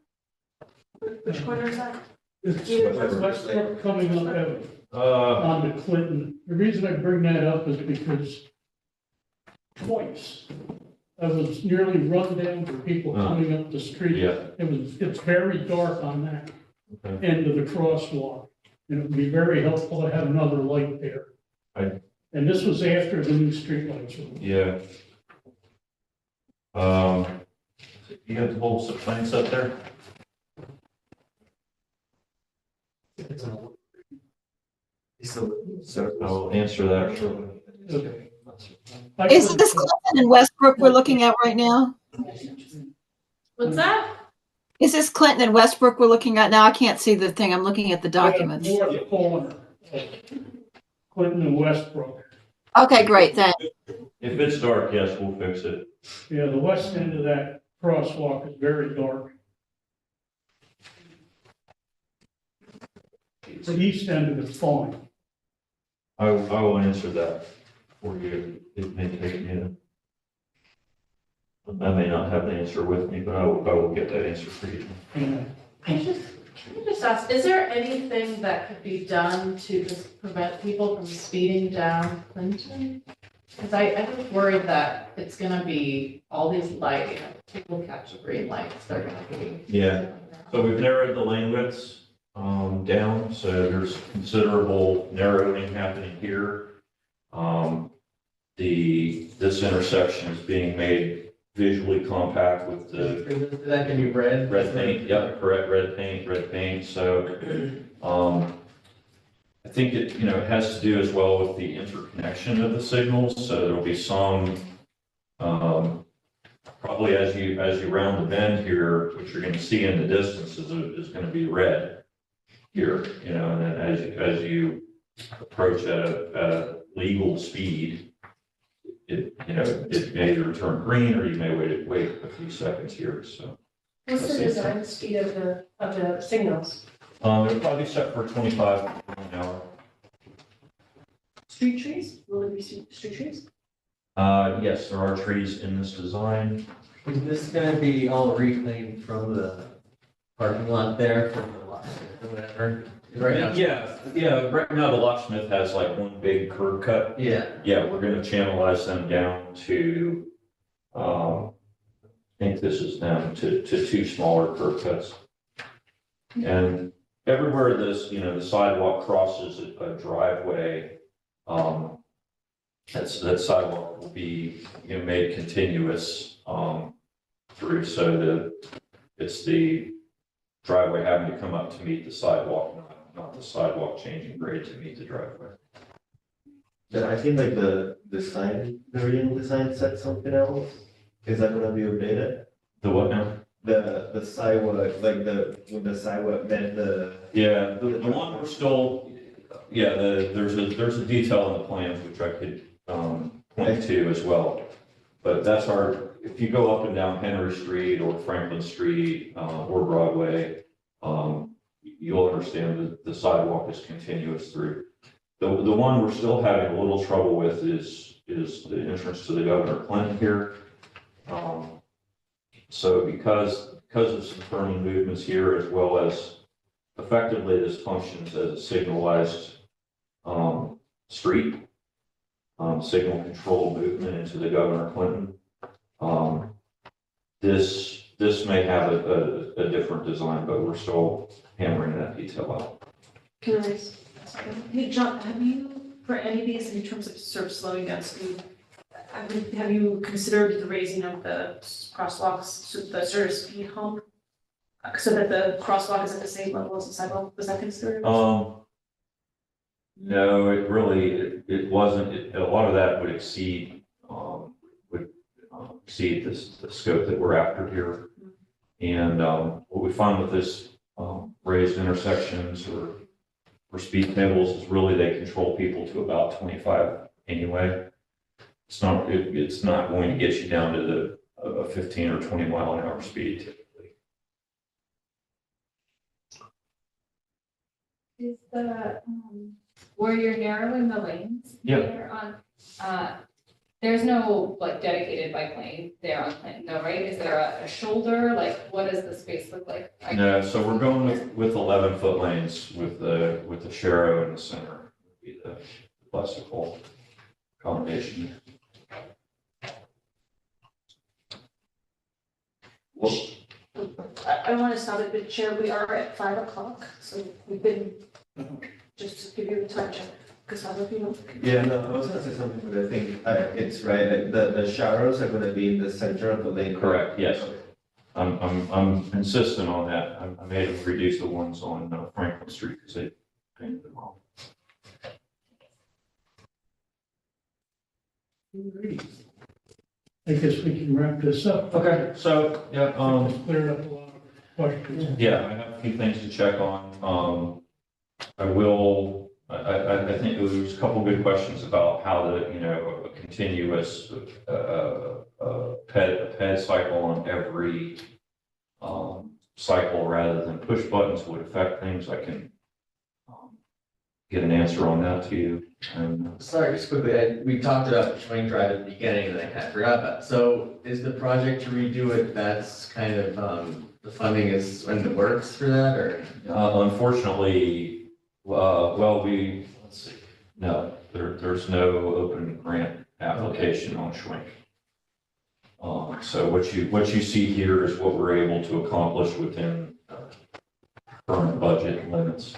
Which corner is that? It's Westbrook coming up onto Clinton. The reason I bring that up is because twice I was nearly run down for people coming up the street. Yeah. It's very dark on that Okay. end of the crosswalk. And it would be very helpful to have another light there. Right. And this was after the new streetlights were. Yeah. You got the whole plans up there? So I'll answer that shortly. Okay. Is this Clinton and Westbrook we're looking at right now? What's that? Is this Clinton and Westbrook we're looking at now? I can't see the thing. I'm looking at the documents. North corner. Clinton and Westbrook. Okay, great, thanks. If it's dark, yes, we'll fix it. Yeah, the west end of that crosswalk is very dark. The east end of it's fine. I will answer that for you. It may take me I may not have the answer with me, but I will get that answer for you. Yeah. Can I just ask, is there anything that could be done to just prevent people from speeding down Clinton? Because I'm just worried that it's gonna be all these lights, people catch the green lights, they're gonna be. Yeah. So we've narrowed the lane widths down, so there's considerable narrowing happening here. This intersection is being made visually compact with the That can be red. red paint, yep, correct, red paint, so, I think it, it has to do as well with the interconnection of the signals, so there'll be some, probably as you round the bend here, what you're gonna see in the distance is gonna be red here, and then as you approach at a legal speed, it may either turn green or you may wait a few seconds here, so. What's the design speed of the signals? It'll probably be set for 25 an hour. Street trees? Will it be street trees? Yes, there are trees in this design. Is this gonna be all reclaimed from the parking lot there, from the lot, or whatever? Right now. Yeah, right now the locksmith has like one big curb cut. Yeah. Yeah, we're gonna channelize them down to, I think this is down to two smaller curb cuts. And everywhere this, the sidewalk crosses a driveway, that sidewalk will be, made continuous, through, so it's the driveway having to come up to meet the sidewalk, not the sidewalk changing grade to meet the driveway. Then I think like the design, the original design said something else. Is that gonna be updated? The what now? The sidewalk, like when the sidewalk met the. Yeah, the one we're still, yeah, there's a detail in the plans which I could, point to as well. But that's if you go up and down Henry Street or Franklin Street, or Broadway, you'll understand that the sidewalk is continuous through. The one we're still having a little trouble with is the entrance to the Governor Clinton here. So because of some turning movements here, as well as effectively this functions as a signalized street, signal control movement into the Governor Clinton. This may have a different design, but we're still hammering that detail out. Can I, hey, John, have you, for any of these, in terms of sort of slowing down speed, have you considered the raising of the crosswalks, so the sort of speed hump? So that the crosswalk is at the same level as the sidewalk, was that considered? No, it wasn't. A lot of that would exceed the scope that we're after here. And what we find with this raised intersections or speed tables is really they control people to about 25 anyway. It's not going to get you down to a 15 or 20 mile an hour speed typically. Is the, where you're narrowing the lanes? Yeah. There on, there's no like dedicated bike lane there on Clinton though, right? Is there a shoulder? Like, what does the space look like? No, so we're going with 11-foot lanes with the Sharrow in the center, would be the classical combination. Well, I want to stop it, but Chair, we are at 5 o'clock, so we've been, just to give you a time check, because I don't know. Yeah, no, I was gonna say something, but I think it's right, like the showers are gonna be in the center of the lane. correct, yes. I'm insistent on that. I made them reduce the ones on Franklin Street because they painted them wrong. I guess we can wrap this up. Okay, so, yeah, It's cleared up a lot of questions. yeah, I have a few things to check on. I think there was a couple good questions about how a continuous ped cycle on every cycle rather than push buttons would affect things. I can get an answer on that to you. And Sorry, just quickly, we talked about Schwing Drive at the beginning and I kind of forgot about. So is the project to redo it, that's kind of, the funding is in the works for that or? unfortunately, let's see, no, there's no open grant application on Schwink. So what you see here is what we're able to accomplish within current budget limits.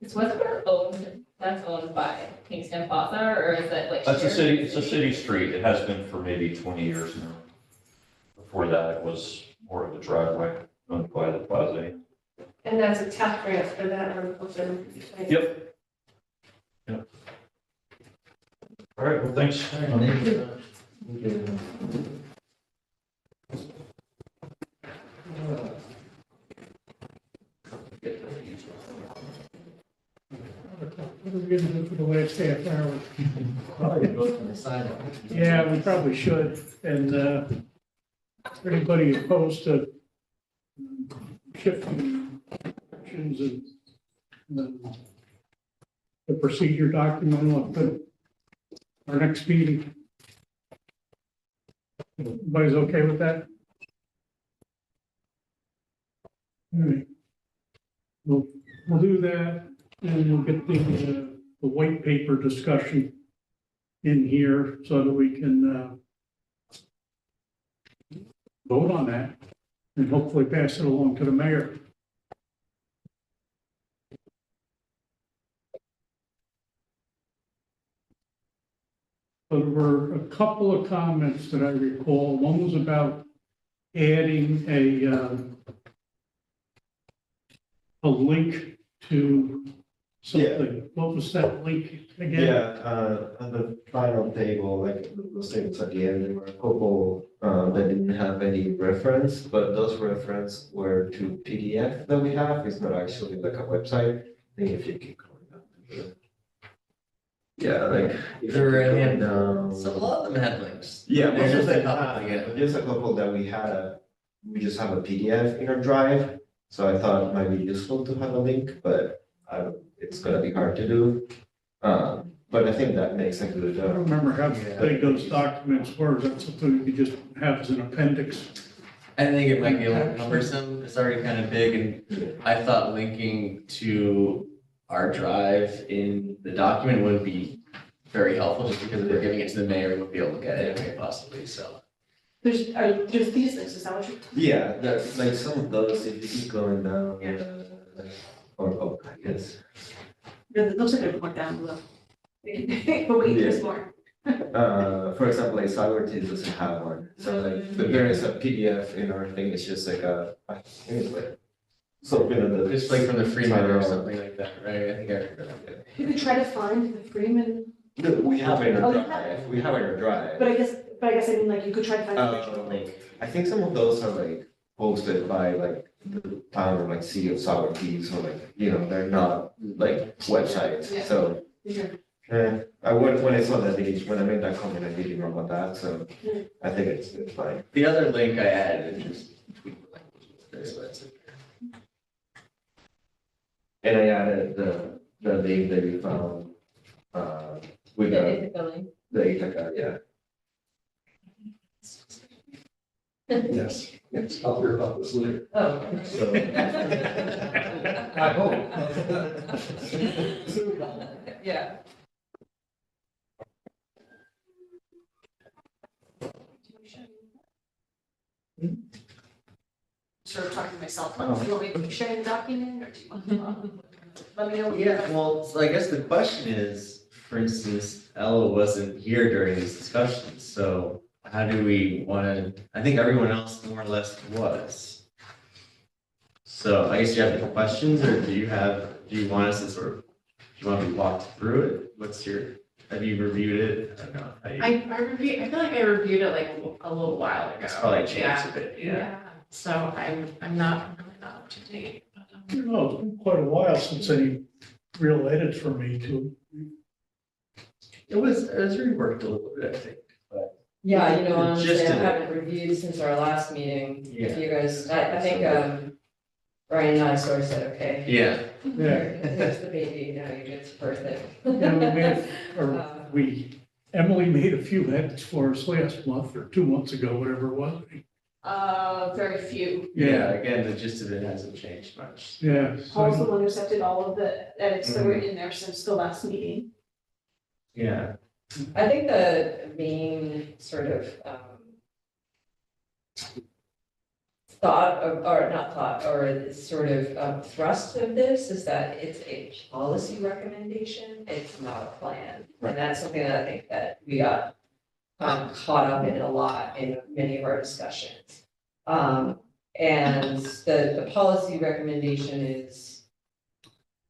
Is Westbrook owned, that's owned by Kingston Plaza or is it like? It's shared? a city street. It has been for maybe 20 years now. Before that, it was more of a driveway owned by the plaza. And that's a tough grant for that, or Yep. Yep. All right, well, thanks. What are we gonna do for the last half hour? Probably both on the sidewalk. Yeah, we probably should, and anybody opposed to shifting actions and the procedure document will put our next meeting. Everybody's okay with that? All right. We'll do that, and we'll get the white paper discussion in here so that we can vote on that and hopefully pass it along to the mayor. So there were a couple of comments that I recall. One was about adding a link to something. What was that link again? Yeah, on the final table, like those tables at the end, there were a couple that didn't have any reference, but those reference were to PDF that we have. It's not actually like a website. I think if you keep going down. Yeah, like. if you There keep were, going down- so a lot of them had links. Yeah, There's most of just a them couple, have, yeah. but there's a couple that we just have a PDF in our drive. So I thought it might be useful to have a link, but it's gonna be hard to do. But I think that makes a good, I don't remember how big those documents were. Is that something we could just have as an appendix? I think it might be a little cumbersome, it's already kind of big, and I thought linking to our drive in the document would be very helpful, just because if we're giving it to the mayor, we'll be able to look at it anyway, possibly, so. There's these things, is that what you're? yeah, that's like some of those, if you keep going down, or, I guess. It looks like they're more down below. But wait, there's more. For example, like Socrates doesn't have one, so like, there is a PDF in our thing, it's just like anyway. Something that. Just like from the Freeman or something like that, right? I think I heard that. You could try to find the Freeman, No, we have it in Oh, our you have drive, we have it in our drive. but I guess I mean, like, you could try to find the original link. I think some of those are like posted by like the town or like city of Socrates or like, they're not like websites, Yeah. so. Yeah. When I saw that page, when I made that comment, I didn't know about that, so I think it's fine. The other link I added, and just tweak the language there, so that's it. And I added the link that we found, with the Ithaca, yeah. Yes, I'll hear about this later. Oh. So. I hope. Yeah. Sort of talking to myself, like, do you want me to share the document, or do you want to, let me know? what you Yeah, guys- well, so I guess the question is, for instance, Ella wasn't here during these discussions, so how do we wanna, I think everyone else more or less was. So I guess you have any questions, or do you want us to sort of, do you want me to walk through it? Have you reviewed it? I don't know. I feel like I reviewed it like a little while ago. It's probably changed Yeah. a bit, yeah. So I'm really not up to date, but, It's been quite a while since any real edits were made to It was reworked a little bit, I think, but. Yeah, The honestly, gist I of it. haven't reviewed since our last meeting. Yeah. If you guys, I think, Brian and I sort of said, okay. Yeah. Here's the baby, now you get to birth it. Yeah, Emily made a few edits for us last month or 2 months ago, whatever it was. Very few. Yeah, again, the gist of it hasn't changed much. Yeah. Paul's the one who accepted all of the edits that were in there since the last meeting. Yeah. I think the main sort of, thought of, or not thought, or sort of thrust of this is that it's a policy recommendation, it's not a plan. And that's something that I think that we got caught up in a lot in many of our discussions. And the policy recommendation is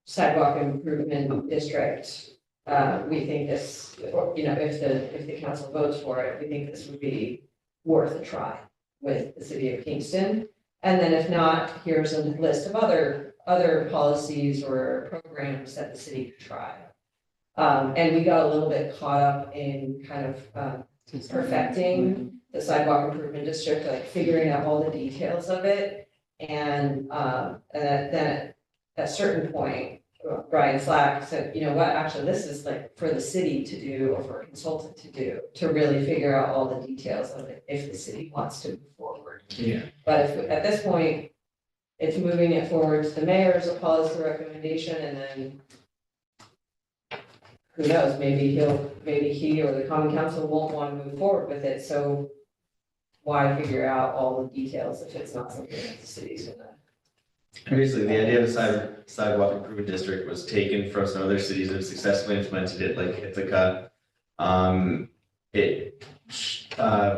sidewalk improvement district. We think this, if the council votes for it, we think this would be worth a try with the city of Kingston. And then if not, here's a list of other policies or programs that the city could try. And we got a little bit caught up in kind of perfecting the sidewalk improvement district, like figuring out all the details of it. And then at a certain point, Brian Slack said, you know what, actually, this is like for the city to do or for a consultant to do, to really figure out all the details of it if the city wants to move forward. Yeah. But if, at this point, it's moving it forward to the mayor as a policy recommendation, and then who knows, maybe he or the common council won't want to move forward with it, so why figure out all the details if it's not something that the city's gonna. Basically, the idea of the sidewalk improvement district was taken from some other cities that have successfully implemented it, like Ithaca.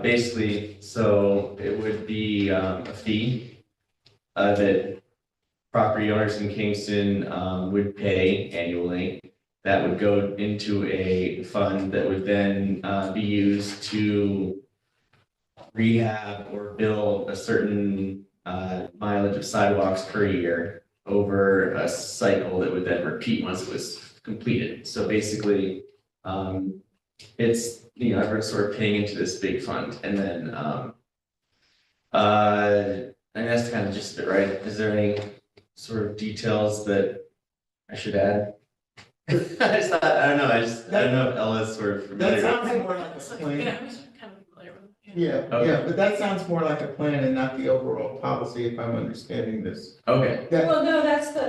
Basically, so it would be a fee that property owners in Kingston would pay annually. That would go into a fund that would then be used to rehab or build a certain mileage of sidewalks per year over a cycle that would then repeat once it was completed. So basically, it's, everyone's sort of paying into this big fund, and then and that's kind of just it, right? Is there any sort of details that I should add? I just thought, I don't know if Ella's sort of That familiar. sounds more like a plan. Yeah, I was kind of familiar with it. Yeah, Okay. yeah, but that sounds more like a plan and not the overall policy, if I'm understanding this. Okay, That, Well, no, that's the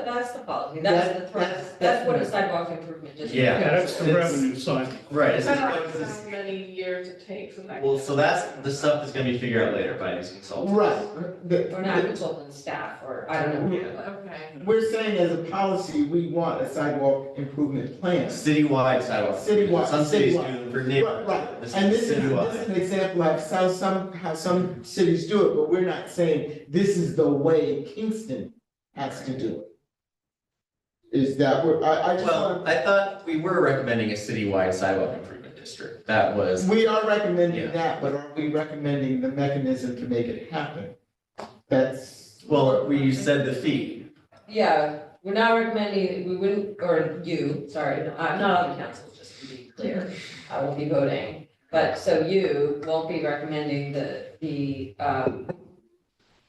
policy, that's what a sidewalk improvement district. Yeah. Yeah, that's the It's- revenue side. right. I don't know how many years it takes and that. Well, so that's the stuff that's gonna be figured out later by these consultants. right, Or not consultant staff, or I don't know. Okay. we're saying as a policy, we want a sidewalk improvement plan. Citywide sidewalk. Citywide, Some cities do citywide. them for Right, neighborhoods. right, This and is this is citywide. an example of how some cities do it, but we're not saying this is the way Kingston has to do it. Is that what, I just Well, want, I thought we were recommending a citywide sidewalk improvement district. That was, we are recommending Yeah. that, but are we recommending the mechanism to make it happen? That's. well, we said the fee. Yeah, we're not recommending, we wouldn't, or you, sorry, I'm not on the council, just to be clear, I will be voting. But so you won't be recommending the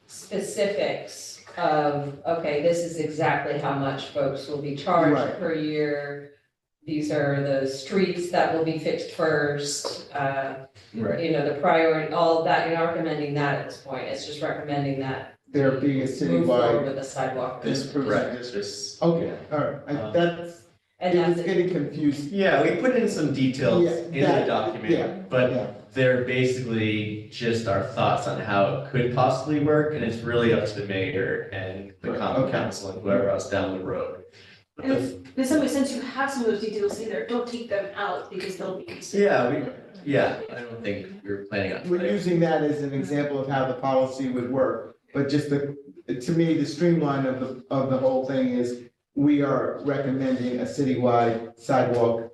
specifics of, okay, this is exactly how much folks will be charged Right. per year. These are the streets that will be fixed first, Right. the priority, all of that, you're not recommending that at this point, it's just recommending that There be a move forward citywide. with the sidewalk. This, Improvement correct, district. this. Okay, all right, that's, And it that's was it. getting confused. Yeah, we put in some details Yeah, in the that- yeah, document, but yeah. they're basically just our thoughts on how it could possibly work, and it's really up to the mayor and the Right, common okay. council and whoever else down the road. But And the- in some way, since you have some of those details in there, don't take them out because they'll be considered. Yeah, I don't think we were planning on. We're using that as an example of how the policy would work, but just to me, the streamline of the whole thing is we are recommending a citywide sidewalk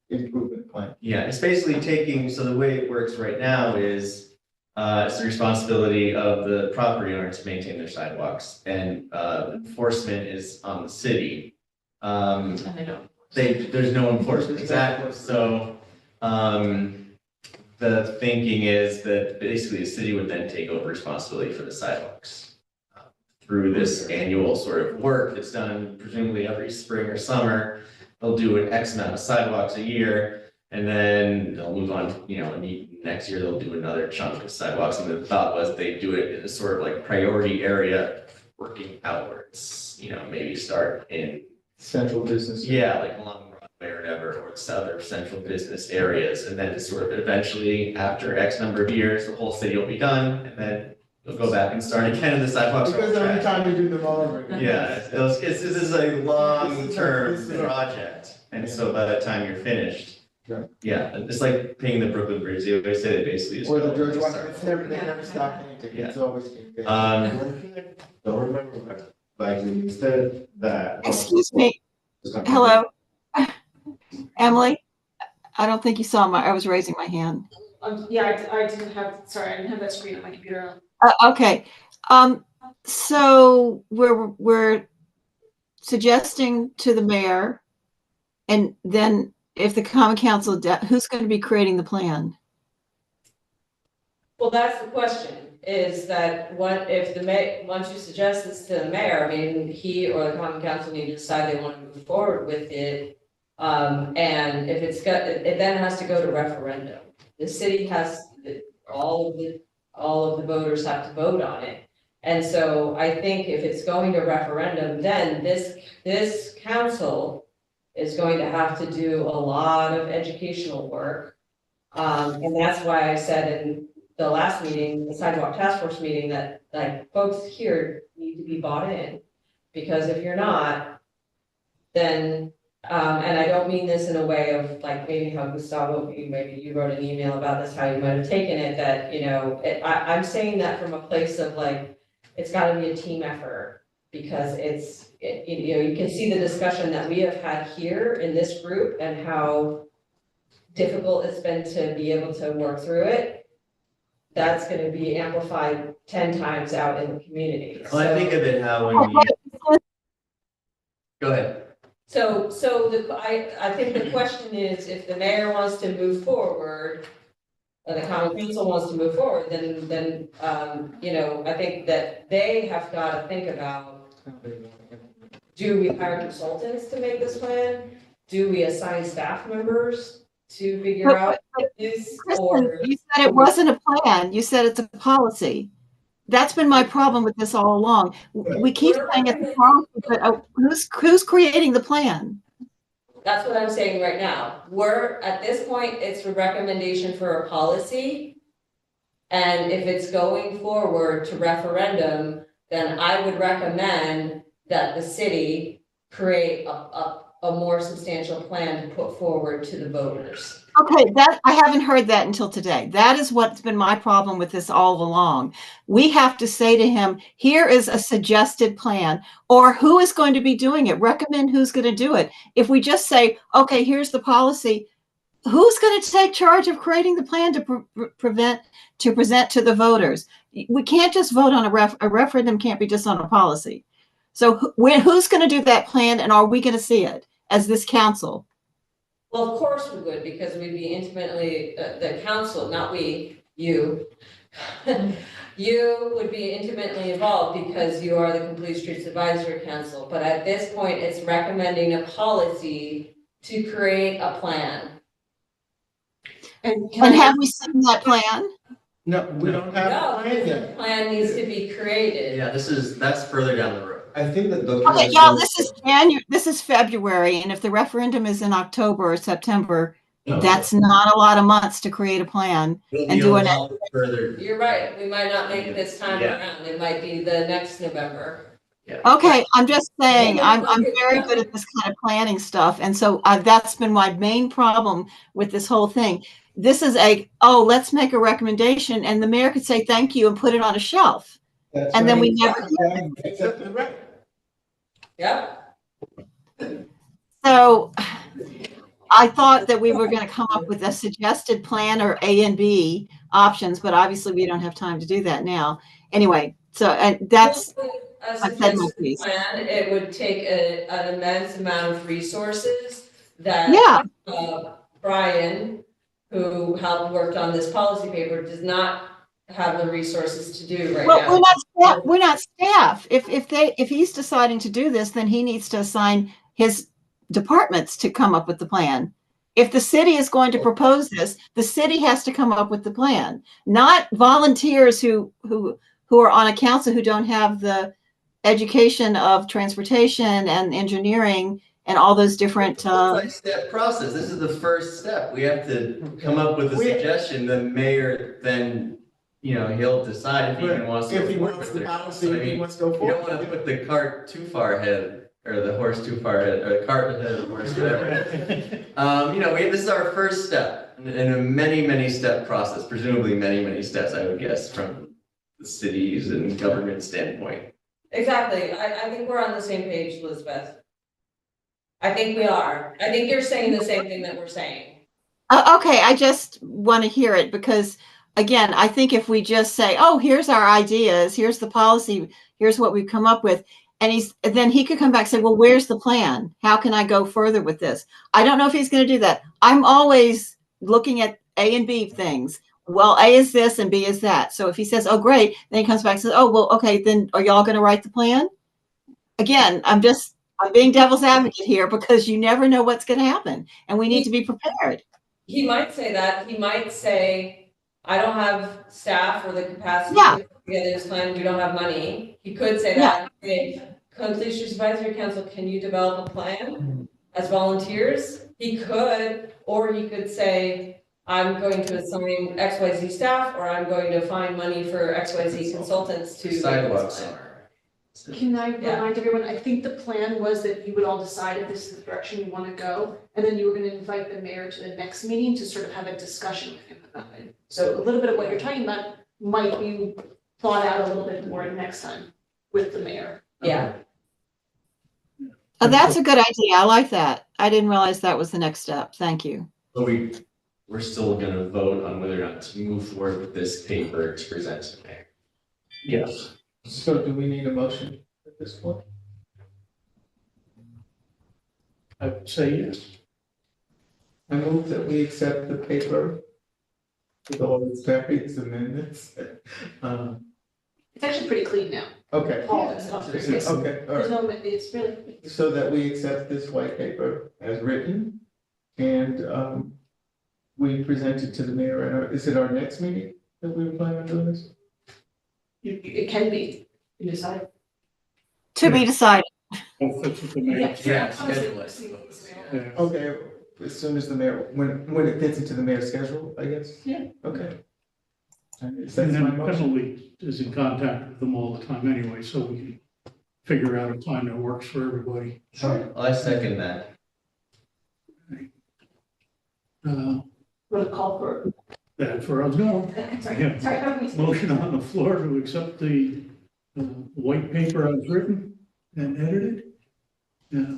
improvement plan. Yeah, it's basically taking, so the way it works right now is, it's the responsibility of the property owner to maintain their sidewalks, and, enforcement is on the city. And they don't. There's no enforcement, exactly, so, the thinking is that basically the city would then take over responsibility for the sidewalks. Through this annual sort of work that's done presumably every spring or summer, they'll do an X amount of sidewalks a year. And then they'll move on, and next year they'll do another chunk of sidewalks, and the thought was they do it in a sort of like priority area, working outwards, maybe start in, Central business. yeah, like along Broadway or whatever, or other central business areas, and then sort of eventually, after X number of years, the whole city will be done, and then you'll go back and start again, and the sidewalks are all Because every trash. time we do them all over again. Yeah, this is a long-term This is a- project, and so by the time you're finished. Yeah. Yeah, it's like painting the Brooklyn Bridge, they always say they basically just. Or the go George and Washington, start. they never stop anything, it's always. Don't remember, like, you said that. Excuse me. Hello? Emily? I don't think you saw I was raising my hand. Yeah, I didn't have that screen on my computer. Okay. So we're suggesting to the mayor, and then if the common council, who's going to be creating the plan? Well, that's the question, is that what if once you suggest this to the mayor, I mean, he or the common council need to decide they want to move forward with it. And if it then has to go to referendum. The city has, all of the voters have to vote on it. And so I think if it's going to referendum, then this council is going to have to do a lot of educational work. And that's why I said in the last meeting, the sidewalk task force meeting, that like folks here need to be bought in. Because if you're not, then, and I don't mean this in a way of like maybe how Gustavo, maybe you wrote an email about this, how you might have taken it, that, I'm saying that from a place of like, it's gotta be a team effort. Because you can see the discussion that we have had here in this group and how difficult it's been to be able to work through it. that's gonna be amplified 10 times out in the community. Well, I think of it how when you, go ahead. So I think the question is, if the mayor wants to move forward, and the common council wants to move forward, then, you know, I think that they have got to think about, do we hire consultants to make this plan? Do we assign staff members to figure out this, Kristen, or? you said it wasn't a plan. You said it's a policy. That's been my problem with this all along. We keep saying it's a policy, but who's creating the plan? That's what I'm saying right now. We're, at this point, it's a recommendation for a policy. And if it's going forward to referendum, then I would recommend that the city create a more substantial plan to put forward to the voters. Okay, that I haven't heard that until today. That is what's been my problem with this all along. We have to say to him, here is a suggested plan, or who is going to be doing it? Recommend who's going to do it. If we just say, okay, here's the policy, who's going to take charge of creating the plan to present to the voters? We can't just vote on a referendum can't be just on a policy. So who's going to do that plan, and are we going to see it as this council? Well, of course we would, because we'd be intimately, the council, not we, you. You would be intimately involved because you are the Complete Streets Advisory Council. But at this point, it's recommending a policy to create a plan. And have we seen that plan? No, we don't have No, a plan the yet. plan needs to be created. Yeah, that's further down the road. I think that Okay, y'all, this is January, this is February, and if the referendum is in October or September, that's not a lot of months to create a plan. It'll and be do a an- lot further. You're right, we might not make it this time Yeah. around, it might be the next November. Okay, I'm just saying, I'm very good at this kind of planning stuff, and so that's been my main problem with this whole thing. This is let's make a recommendation, and the mayor could say thank you and put it on a shelf, and then we never. Exactly right. Yep. So I thought that we were going to come up with a suggested plan or A and B options, but obviously we don't have time to do that now. Anyway, so that's, A I've said my suggested piece. plan, it would take an immense amount of resources that. Yeah. Brian, who helped worked on this policy paper, does not have the resources to do right well, now. we're not staff. If he's deciding to do this, then he needs to assign his departments to come up with the plan. If the city is going to propose this, the city has to come up with the plan, not volunteers who are on a council who don't have the education of transportation and engineering and all those different. Step process. This is the first step. We have to come up with a suggestion. The mayor then, he'll decide if he even wants to. If he go wants forward the with it. policy, So, if he wants to go you don't want forward. to put the cart too far ahead, or the horse too far ahead, or the cart ahead of the horse, whatever. This is our first step in a many step process. Presumably many steps, I would guess, from the cities and government standpoint. Exactly, I think we're on the same page, Elizabeth. I think we are. I think you're saying the same thing that we're saying. Okay, I just want to hear it because, again, I think if we just say, "Oh, here's our ideas, here's the policy, here's what we've come up with," and then he could come back and say, "Well, where's the plan? How can I go further with this?" I don't know if he's going to do that. I'm always looking at A and B things. Well, A is this and B is that. So if he says, "Oh, great," then he comes back and says, "Oh, well, okay, then are y'all going to write the plan?" Again, I'm being devil's advocate here because you never know what's going to happen, and we need to be prepared. He might say that, he might say, I don't have staff or the capacity Yeah. to put together this plan, we don't have money. He could say that, say, Complete Streets Advisory Council, can you develop a plan as volunteers? He could, or he could say, I'm going to assign XYZ staff, or I'm going to find money for XYZ consultants to. make this Sidewalks plan. are. Can I Yeah. remind everyone, I think the plan was that you would all decide if this is the direction you want to go, and then you were going to invite the mayor to the next meeting to sort of have a discussion with him about it. So a little bit of what you're talking about might be thought out a little bit more next time with the mayor. Yeah, Oh, that's a good idea. I like that. I didn't realize that was the next step. Thank you. So we're still gonna vote on whether or not to move forward with this paper to present to the mayor. Yes. So do we need a motion at this point? I would say yes. I move that we accept the paper with all its various amendments. It's actually pretty clean now. Okay. All of it's not very Okay, all There's right. no, it's really. So that we accept this white paper as written and we present it to the mayor. Is it our next meeting that we plan on doing this? It can be, you decide. To be decided. Don't fix it to me. Yeah, schedule it. Yeah. Okay, as soon as the mayor, when it fits into the mayor's schedule, I guess? Yeah. Okay. That's And my then motion. Emily is in contact with them all the time anyway, so we can figure out a time that works for everybody. Sure. I second that. Would call for. That's where I was going. Sorry, Yeah. sorry, I don't mean to- Motion on the floor to accept the white paper as written and edited.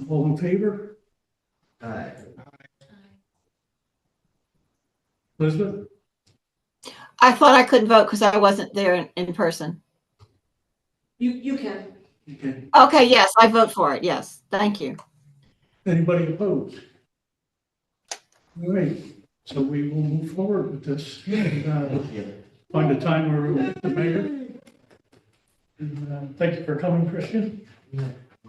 All in favor? Aye. Elizabeth? I thought I couldn't vote because I wasn't there in person. You can. Okay. Okay, yes, I vote for it. Yes, thank you. Anybody opposed? All right, so we will move forward with this. Find a time where we'll get the mayor. And thank you for coming, Christian.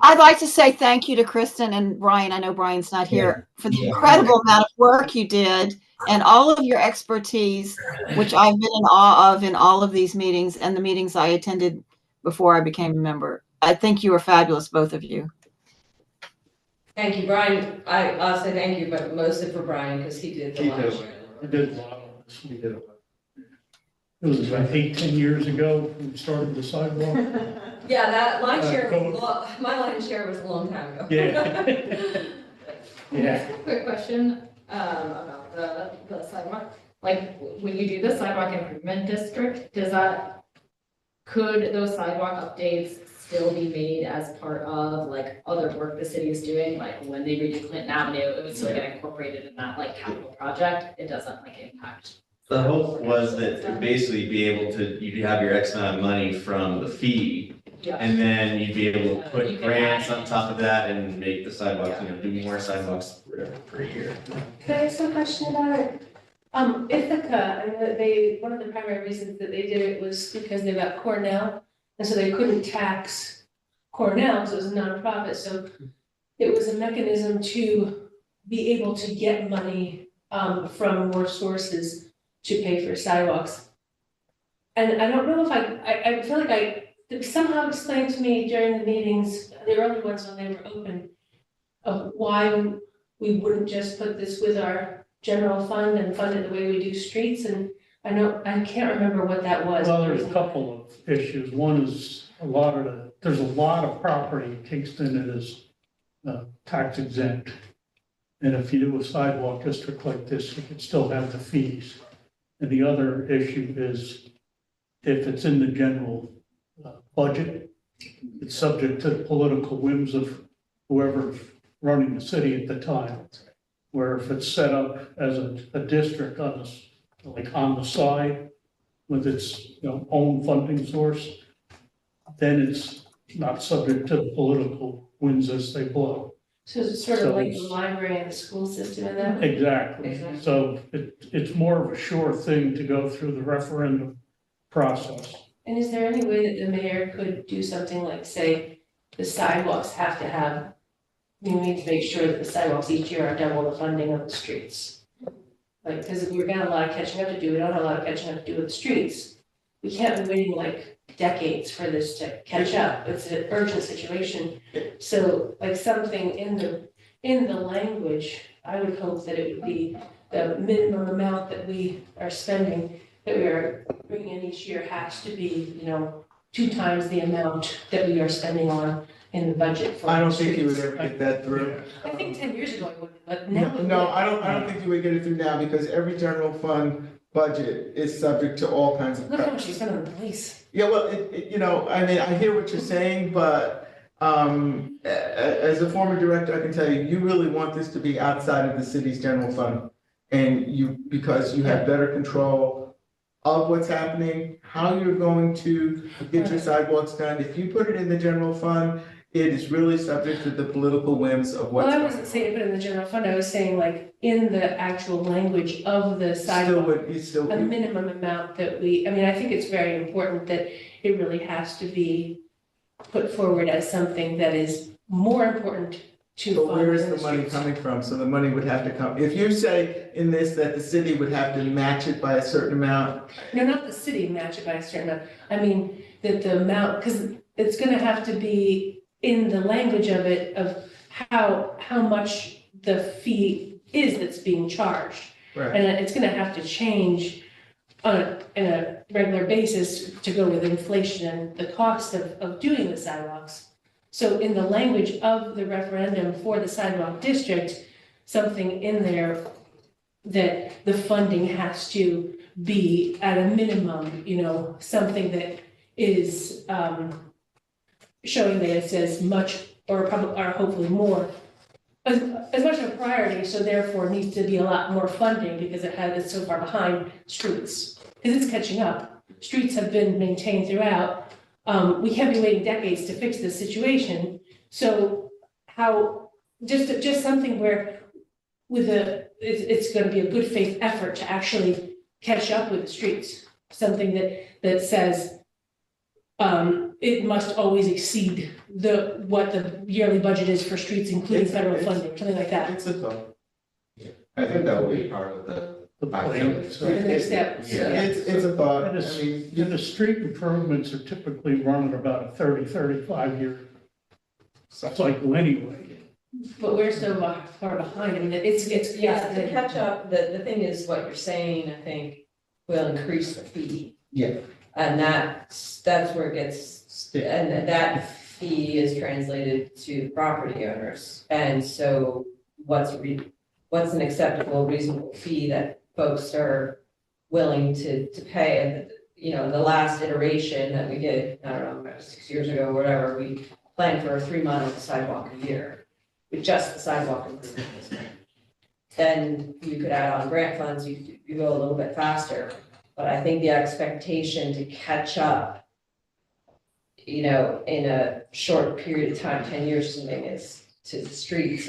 I'd like to say thank you to Kristen and Brian. I know Brian's not here for the incredible amount of work you did and all of your expertise, which I've been in awe of in all of these meetings and the meetings I attended before I became a member. I think you were fabulous, both of you. Thank you, Brian. I'll say thank you, but mostly for Brian, because he did the He lion's did. share. I did a lot of this. We did it. It was about 10 years ago when we started the sidewalk. Yeah, that line share, go- my line share was a long time ago. Yeah. Yeah. Quick question, about the sidewalk, like, when you do the sidewalk improvement district, could those sidewalk updates still be made as part of like other work the city is doing, like when they redo Clinton Avenue, it would still get incorporated in that like capital project, it doesn't like impact. The hope was that to basically be able to, you'd have your X amount of money from the fee, Yeah. and then you'd be able to You put can grants add on top of that and make the sidewalks, do more sidewalks per year. Can I ask a question about it? Ithaca, I know that one of the primary reasons that they did it was because they got Cornell, and so they couldn't tax Cornell, so it was a nonprofit, so it was a mechanism to be able to get money, from more sources to pay for sidewalks. And I don't know if I feel like it somehow explained to me during the meetings, the early ones when they were open, of why we wouldn't just put this with our general fund and fund it the way we do streets, and I can't remember what that was. Well, there's a couple of issues. One is there's a lot of property in Kingston that is tax exempt. And if you do a sidewalk district like this, you could still have the fees. And the other issue is if it's in the general budget, it's subject to the political whims of whoever's running the city at the time. Where if it's set up as a district on the side with its own funding source, then it's not subject to the political winds as they blow. So it's sort of like the library and the school system in that? Exactly. Exactly. So it's more of a sure thing to go through the referendum process. And is there any way that the mayor could do something like, say, the sidewalks have to have, we need to make sure that the sidewalks each year are double the funding of the streets? Like, because we're gonna have a lot of catching up to do, we don't have a lot of catching up to do with the streets. We can't be waiting like decades for this to catch up, it's an urgent situation. So like something in the language, I would hope that it would be the minimum amount that we are spending, that we are bringing in each year has to be, 2 times the amount that we are spending on in the budget for. I don't think you would ever get that through. I think 10 years ago I would, but now. No, I don't think you would get it through now because every general fund budget is subject to all kinds of Look how much cuts. you spend on the police. Yeah, well, I mean, I hear what you're saying, but as a former director, I can tell you, you really want this to be outside of the city's general fund. and because you have better control of what's happening, how you're going to get your sidewalks done. If you put it in the general fund, it is really subject to the political whims of Well, what's. I wasn't saying put it in the general fund, I was saying like in the actual language of the Still sidewalk. would, you still. A minimum amount that I mean, I think it's very important that it really has to be put forward as something that is more important to But fund where is than the money streets. coming from? So the money would have to come, if you say in this that the city would have to match it by a certain amount. No, not the city match it by a certain amount, I mean, that the amount, because it's gonna have to be in the language of it, of how much the fee is that's being charged. Right. And it's gonna have to change in a regular basis to go with inflation and the cost of doing the sidewalks. So in the language of the referendum for the sidewalk district, something in there that the funding has to be at a minimum, something that is showing that it's as much or probably, or hopefully more, as much of a priority, so therefore needs to be a lot more funding because it's so far behind streets. Because it's catching up. Streets have been maintained throughout. We can't be waiting decades to fix this situation. So just something where it's gonna be a good faith effort to actually catch up with the streets. Something that says, it must always exceed what the yearly budget is for streets, including federal funding, something like that. It's a thought. I think that will be part of the. The plan. The next step. It's a thought, I And it's- mean, And the street improvements are typically run at about a 35-year cycle anyway. But we're so far behind. I mean, it's. Yeah, to catch up, the thing is what you're saying, I think, will increase the fee. Yeah. And that's where it gets, and that fee is translated to property owners. And so what's an acceptable, reasonable fee that folks are willing to pay? And, the last iteration that we did, I don't know, about 6 years ago, or whatever, we planned for a 3-mile sidewalk a year with just the sidewalk improvements. Then you could add on grant funds, you go a little bit faster. But I think the expectation to catch up, in a short period of time, 10 years or something, is to the streets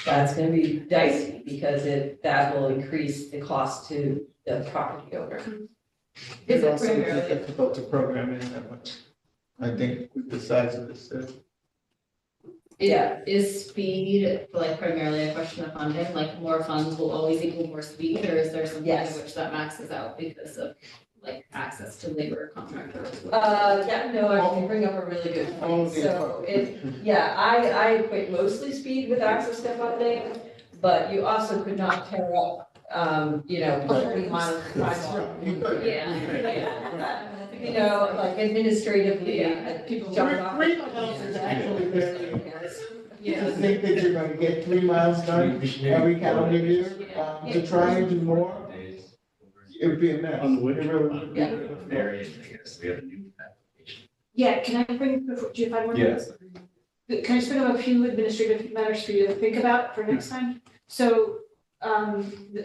that's gonna be dicey because that will increase the cost to the property owner. it's also difficult to program in that much. I think with the size of this, Yeah, is speed like primarily a question of funding, like more funds will always equal more speed, or is there something in Yes. which that maxes out because of like access to labor contractors? Yeah, no, actually, you bring up a really good point. So I equate mostly speed with access to funding, but you also could not tear up, 30 miles of sidewalk. Yeah. Like administratively, people jump off. 3 miles is actually very. Yeah. To think that you're gonna get 3 miles done every calendar year, to try and do more, it would be a mess. On the way. It really would be. Yeah, can I bring, do you have 5 more minutes? Can I just bring up a few administrative matters for you to think about for next time? So,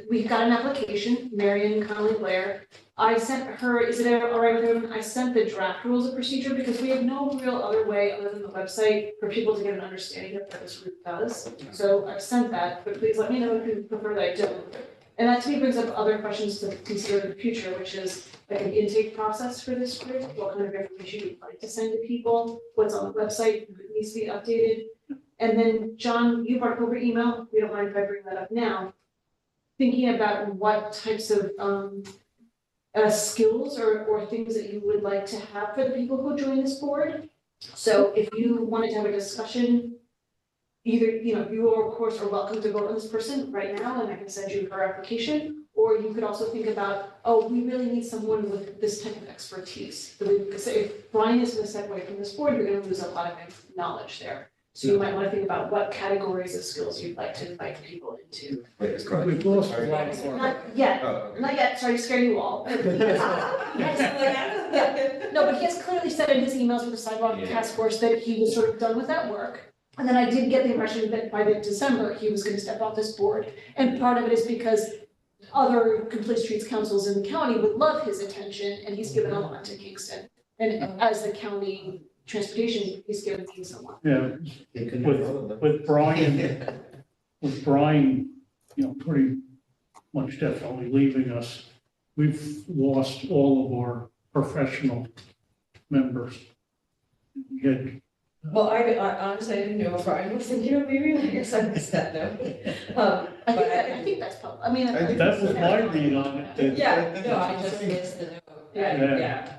we've got an application, Marion Connolly Blair. I sent her, is it all right with everyone? I sent the draft rules of procedure because we have no real other way other than the website for people to get an understanding of what this group does. So I've sent that, but please let me know if you prefer that I don't. And that to me brings up other questions to consider in the future, which is like an intake process for this group, what kind of information you'd like to send to people, what's on the website, if it needs to be updated. And then, John, you brought up over email, we don't mind if I bring that up now. Thinking about what types of skills or things that you would like to have for the people who join this board. So if you wanted to have a discussion, either, you of course are welcome to vote on this person right now, and I can send you her application. Or you could also think about, we really need someone with this type of expertise. So we could say, if Brian is gonna step away from this board, you're gonna lose a lot of knowledge there. So you might wanna think about what categories of skills you'd like to invite people into. We've lost a lot of our. Not yet, not yet, sorry to scare you all. Yeah. No, but he has clearly said in his emails with the sidewalk task force that he was sort of done with that work. And then I did get the impression that by the December, he was gonna step off this board. And part of it is because other complete streets councils in the county would love his attention, and he's given a lot to Kingston. And as the county transportation, he's given things a lot. Yeah, with Brian, you know, pretty much definitely leaving us, we've lost all of our professional members. We had, Well, I honestly, I didn't know if Brian was thinking of leaving, I guess I missed that note. I think that's public, I mean. I think that was my read on it, that Yeah, no, I just missed the note. Yeah.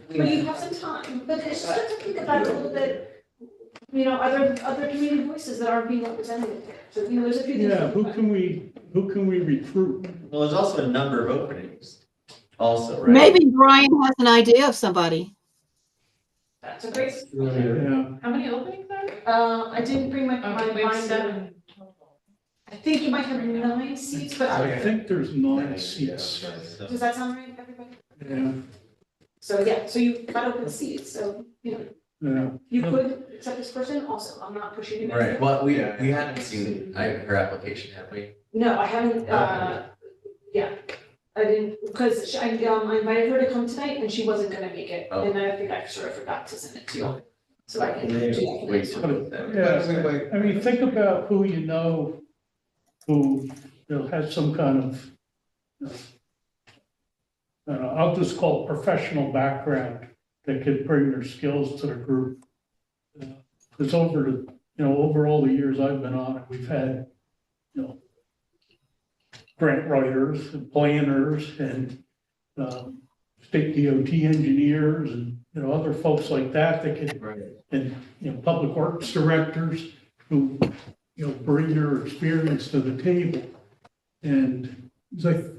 But you have some time, but it's just to think about it a little bit, you know, other community voices that aren't being represented here. So, you know, there's a few things. yeah, to who think can we recruit? Well, there's also a number of openings also, right? Maybe Brian has an idea of somebody. That's a great, Yeah, How many openings are there? I didn't bring my We have binder. 7 total. I think you might have 9 seats, but I think there's 9 seats. does that sound right, everybody? Yeah, So, yeah, so you've got open seats, so, you know, yeah. you could accept this person also, I'm not pushing you. Right, well, we hadn't seen her application, have we? No, I haven't, yeah, I didn't, because I invited her to come tonight and she wasn't gonna make it, and I think I sort of forgot to send it to you. So I can do that. Wait till then. Yeah, I mean, think about who you know who, you know, has some kind of, you know, I'll just call it professional background that could bring their skills to the group. Because over all the years I've been on it, we've had, you know, grant writers and planners and state DOT engineers and, you know, other folks like that that could, and, you know, public works directors who, you know, bring their experience to the table. And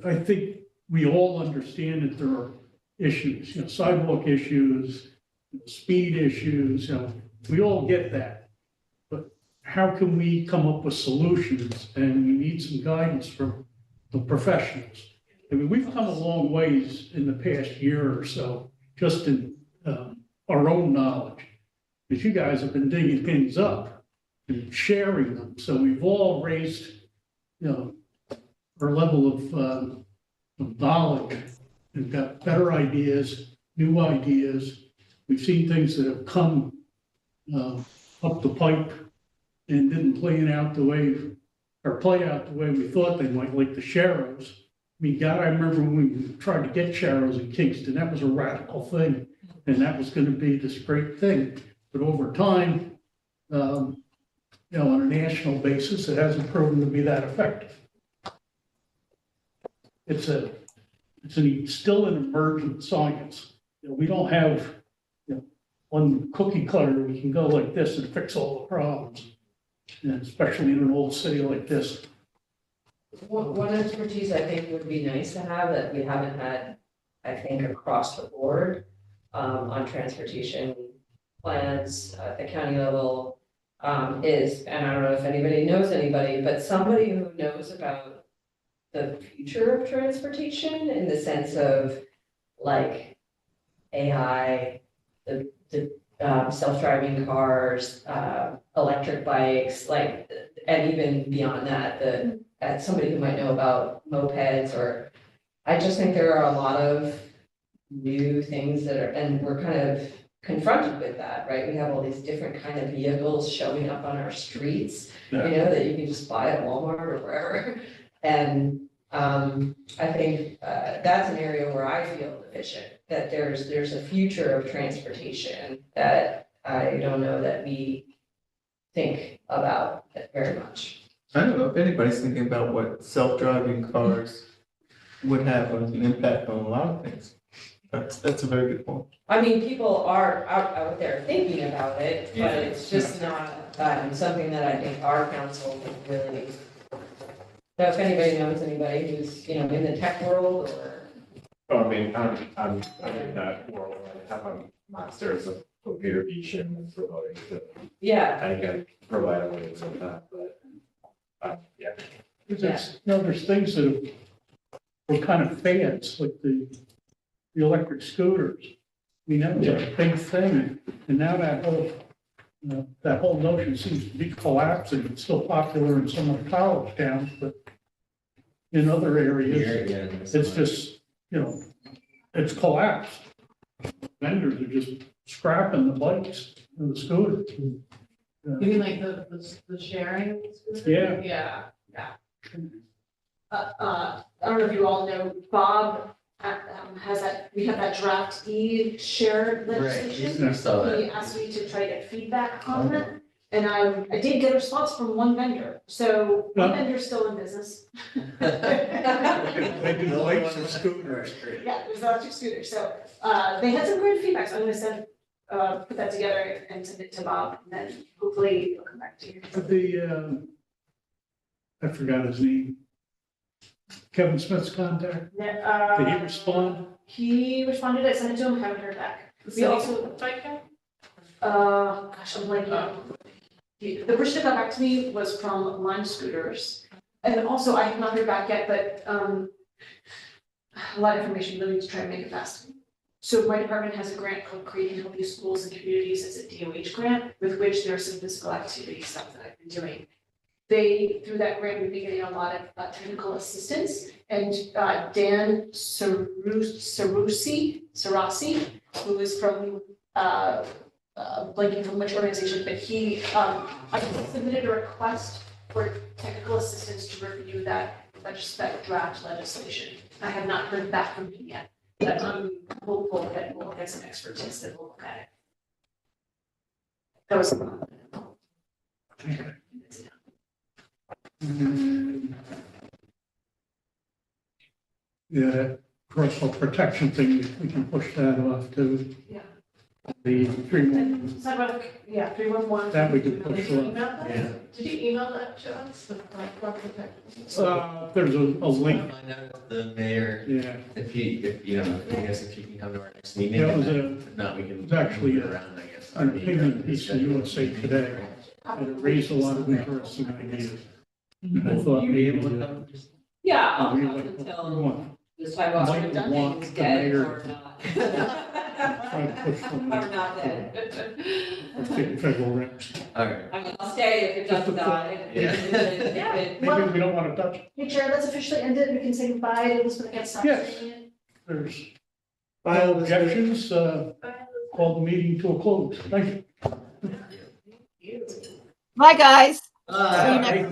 I think we all understand that there are issues, you know, sidewalk issues, speed issues, you know, we all get that. But how can we come up with solutions? And we need some guidance from the professionals. I mean, we've come a long ways in the past year or so, just in our own knowledge. Because you guys have been digging things up and sharing them. So we've all raised, you know, our level of knowledge and got better ideas, new ideas. We've seen things that have come up the pipe and didn't play out the way we thought they might, like the Sharrows. I mean, God, I remember when we tried to get Sharrows in Kingston, that was a radical thing. And that was gonna be this great thing. But over time, you know, on a national basis, it hasn't proven to be that effective. It's still an emergent science. You know, we don't have, you know, one cookie cutter, we can go like this and fix all the problems. And especially in an old city like this. One expertise I think would be nice to have that we haven't had, I think, across the board, on transportation plans at the county level, is, and I don't know if anybody knows anybody, but somebody who knows about the future of transportation in the sense of like AI, the self-driving cars, electric bikes, like, and even beyond that, somebody who might know about mopeds, or I just think there are a lot of new things that are, and we're kind of confronted with that, right? We have all these different kind of vehicles showing up on our streets, you know, that you can just buy at Walmart or wherever. And I think that's an area where I feel deficient, that there's a future of transportation that I don't know that we think about very much. I don't know if anybody's thinking about what self-driving cars would have an impact on a lot of things. That's a very good point. I mean, people are out there thinking about it, but it's just not something that I think our council would really. So if anybody knows anybody who's, you know, in the tech world or. Oh, I mean, I'm in that world, I have a master's of computer vision and promoting, so Yeah, I can provide a way of that, but, yeah. Because there's things that were kind of fads, like the electric scooters. I mean, that was a big thing, and now that whole That whole notion seems to be collapsing. It's still popular in some of the college towns, but in other areas, it's just, it's collapsed. Vendors are just scrapping the bikes and the scooters. You mean like the sharing? Yeah. Yeah. I don't know if you all know, Bob has we have that draft shared legislation. I saw that. He asked me to try to get feedback on that, and I did get a response from one vendor, so one vendor's still in business. They do bikes and scooters. Yeah, there's electric scooters, so, they had some great feedback, so I'm gonna put that together and send it to Bob, and then hopefully he'll come back to you. I forgot his name. Kevin Smith's contact. Did he respond? He responded, I sent it to him, haven't heard back. We also, Biking? gosh, I'm blanking. The person that got back to me was from Lime Scooters. And also, I have not heard back yet, but, a lot of information, really need to try and make it fast. So my department has a grant called Creating Healthy Schools and Communities. It's a DOH grant, with which there are some physical activity stuff that I've been doing. Through that grant, we've been getting a lot of technical assistance, and Dan Sarasi, who is from, blanking from which organization, but I submitted a request for technical assistance to review that draft legislation. I have not heard back from him yet, but I'm hopeful that we'll get some expertise that will look at it. That was. Okay. Yeah, personal protection thing, we can push that off to Yeah. the 311. It's not about, 311. That we can push Did you off. email that? Yeah. Did you email that to us, the crop protection? There's a link, Find out if the mayor, yeah. if I guess if you can come to our next meeting. That was If not, we can. it's actually move it around, I guess. an opinion piece in USA Today, and it raised a lot of interesting ideas. I thought You maybe able to that come? Yeah, I'll we come might until want the sidewalks might are done want and it's the dead mayor or not. try to push Or some not dead. state federal reps. All right. I mean, I'll stay if it doesn't die. Yeah. Maybe we don't want to touch it. Hey, Chair, let's officially end it. We can say goodbye to Elizabeth against stop Yes. saying it. There's no objections, call the meeting to a close. Thank you. Bye, guys. Uh, See you next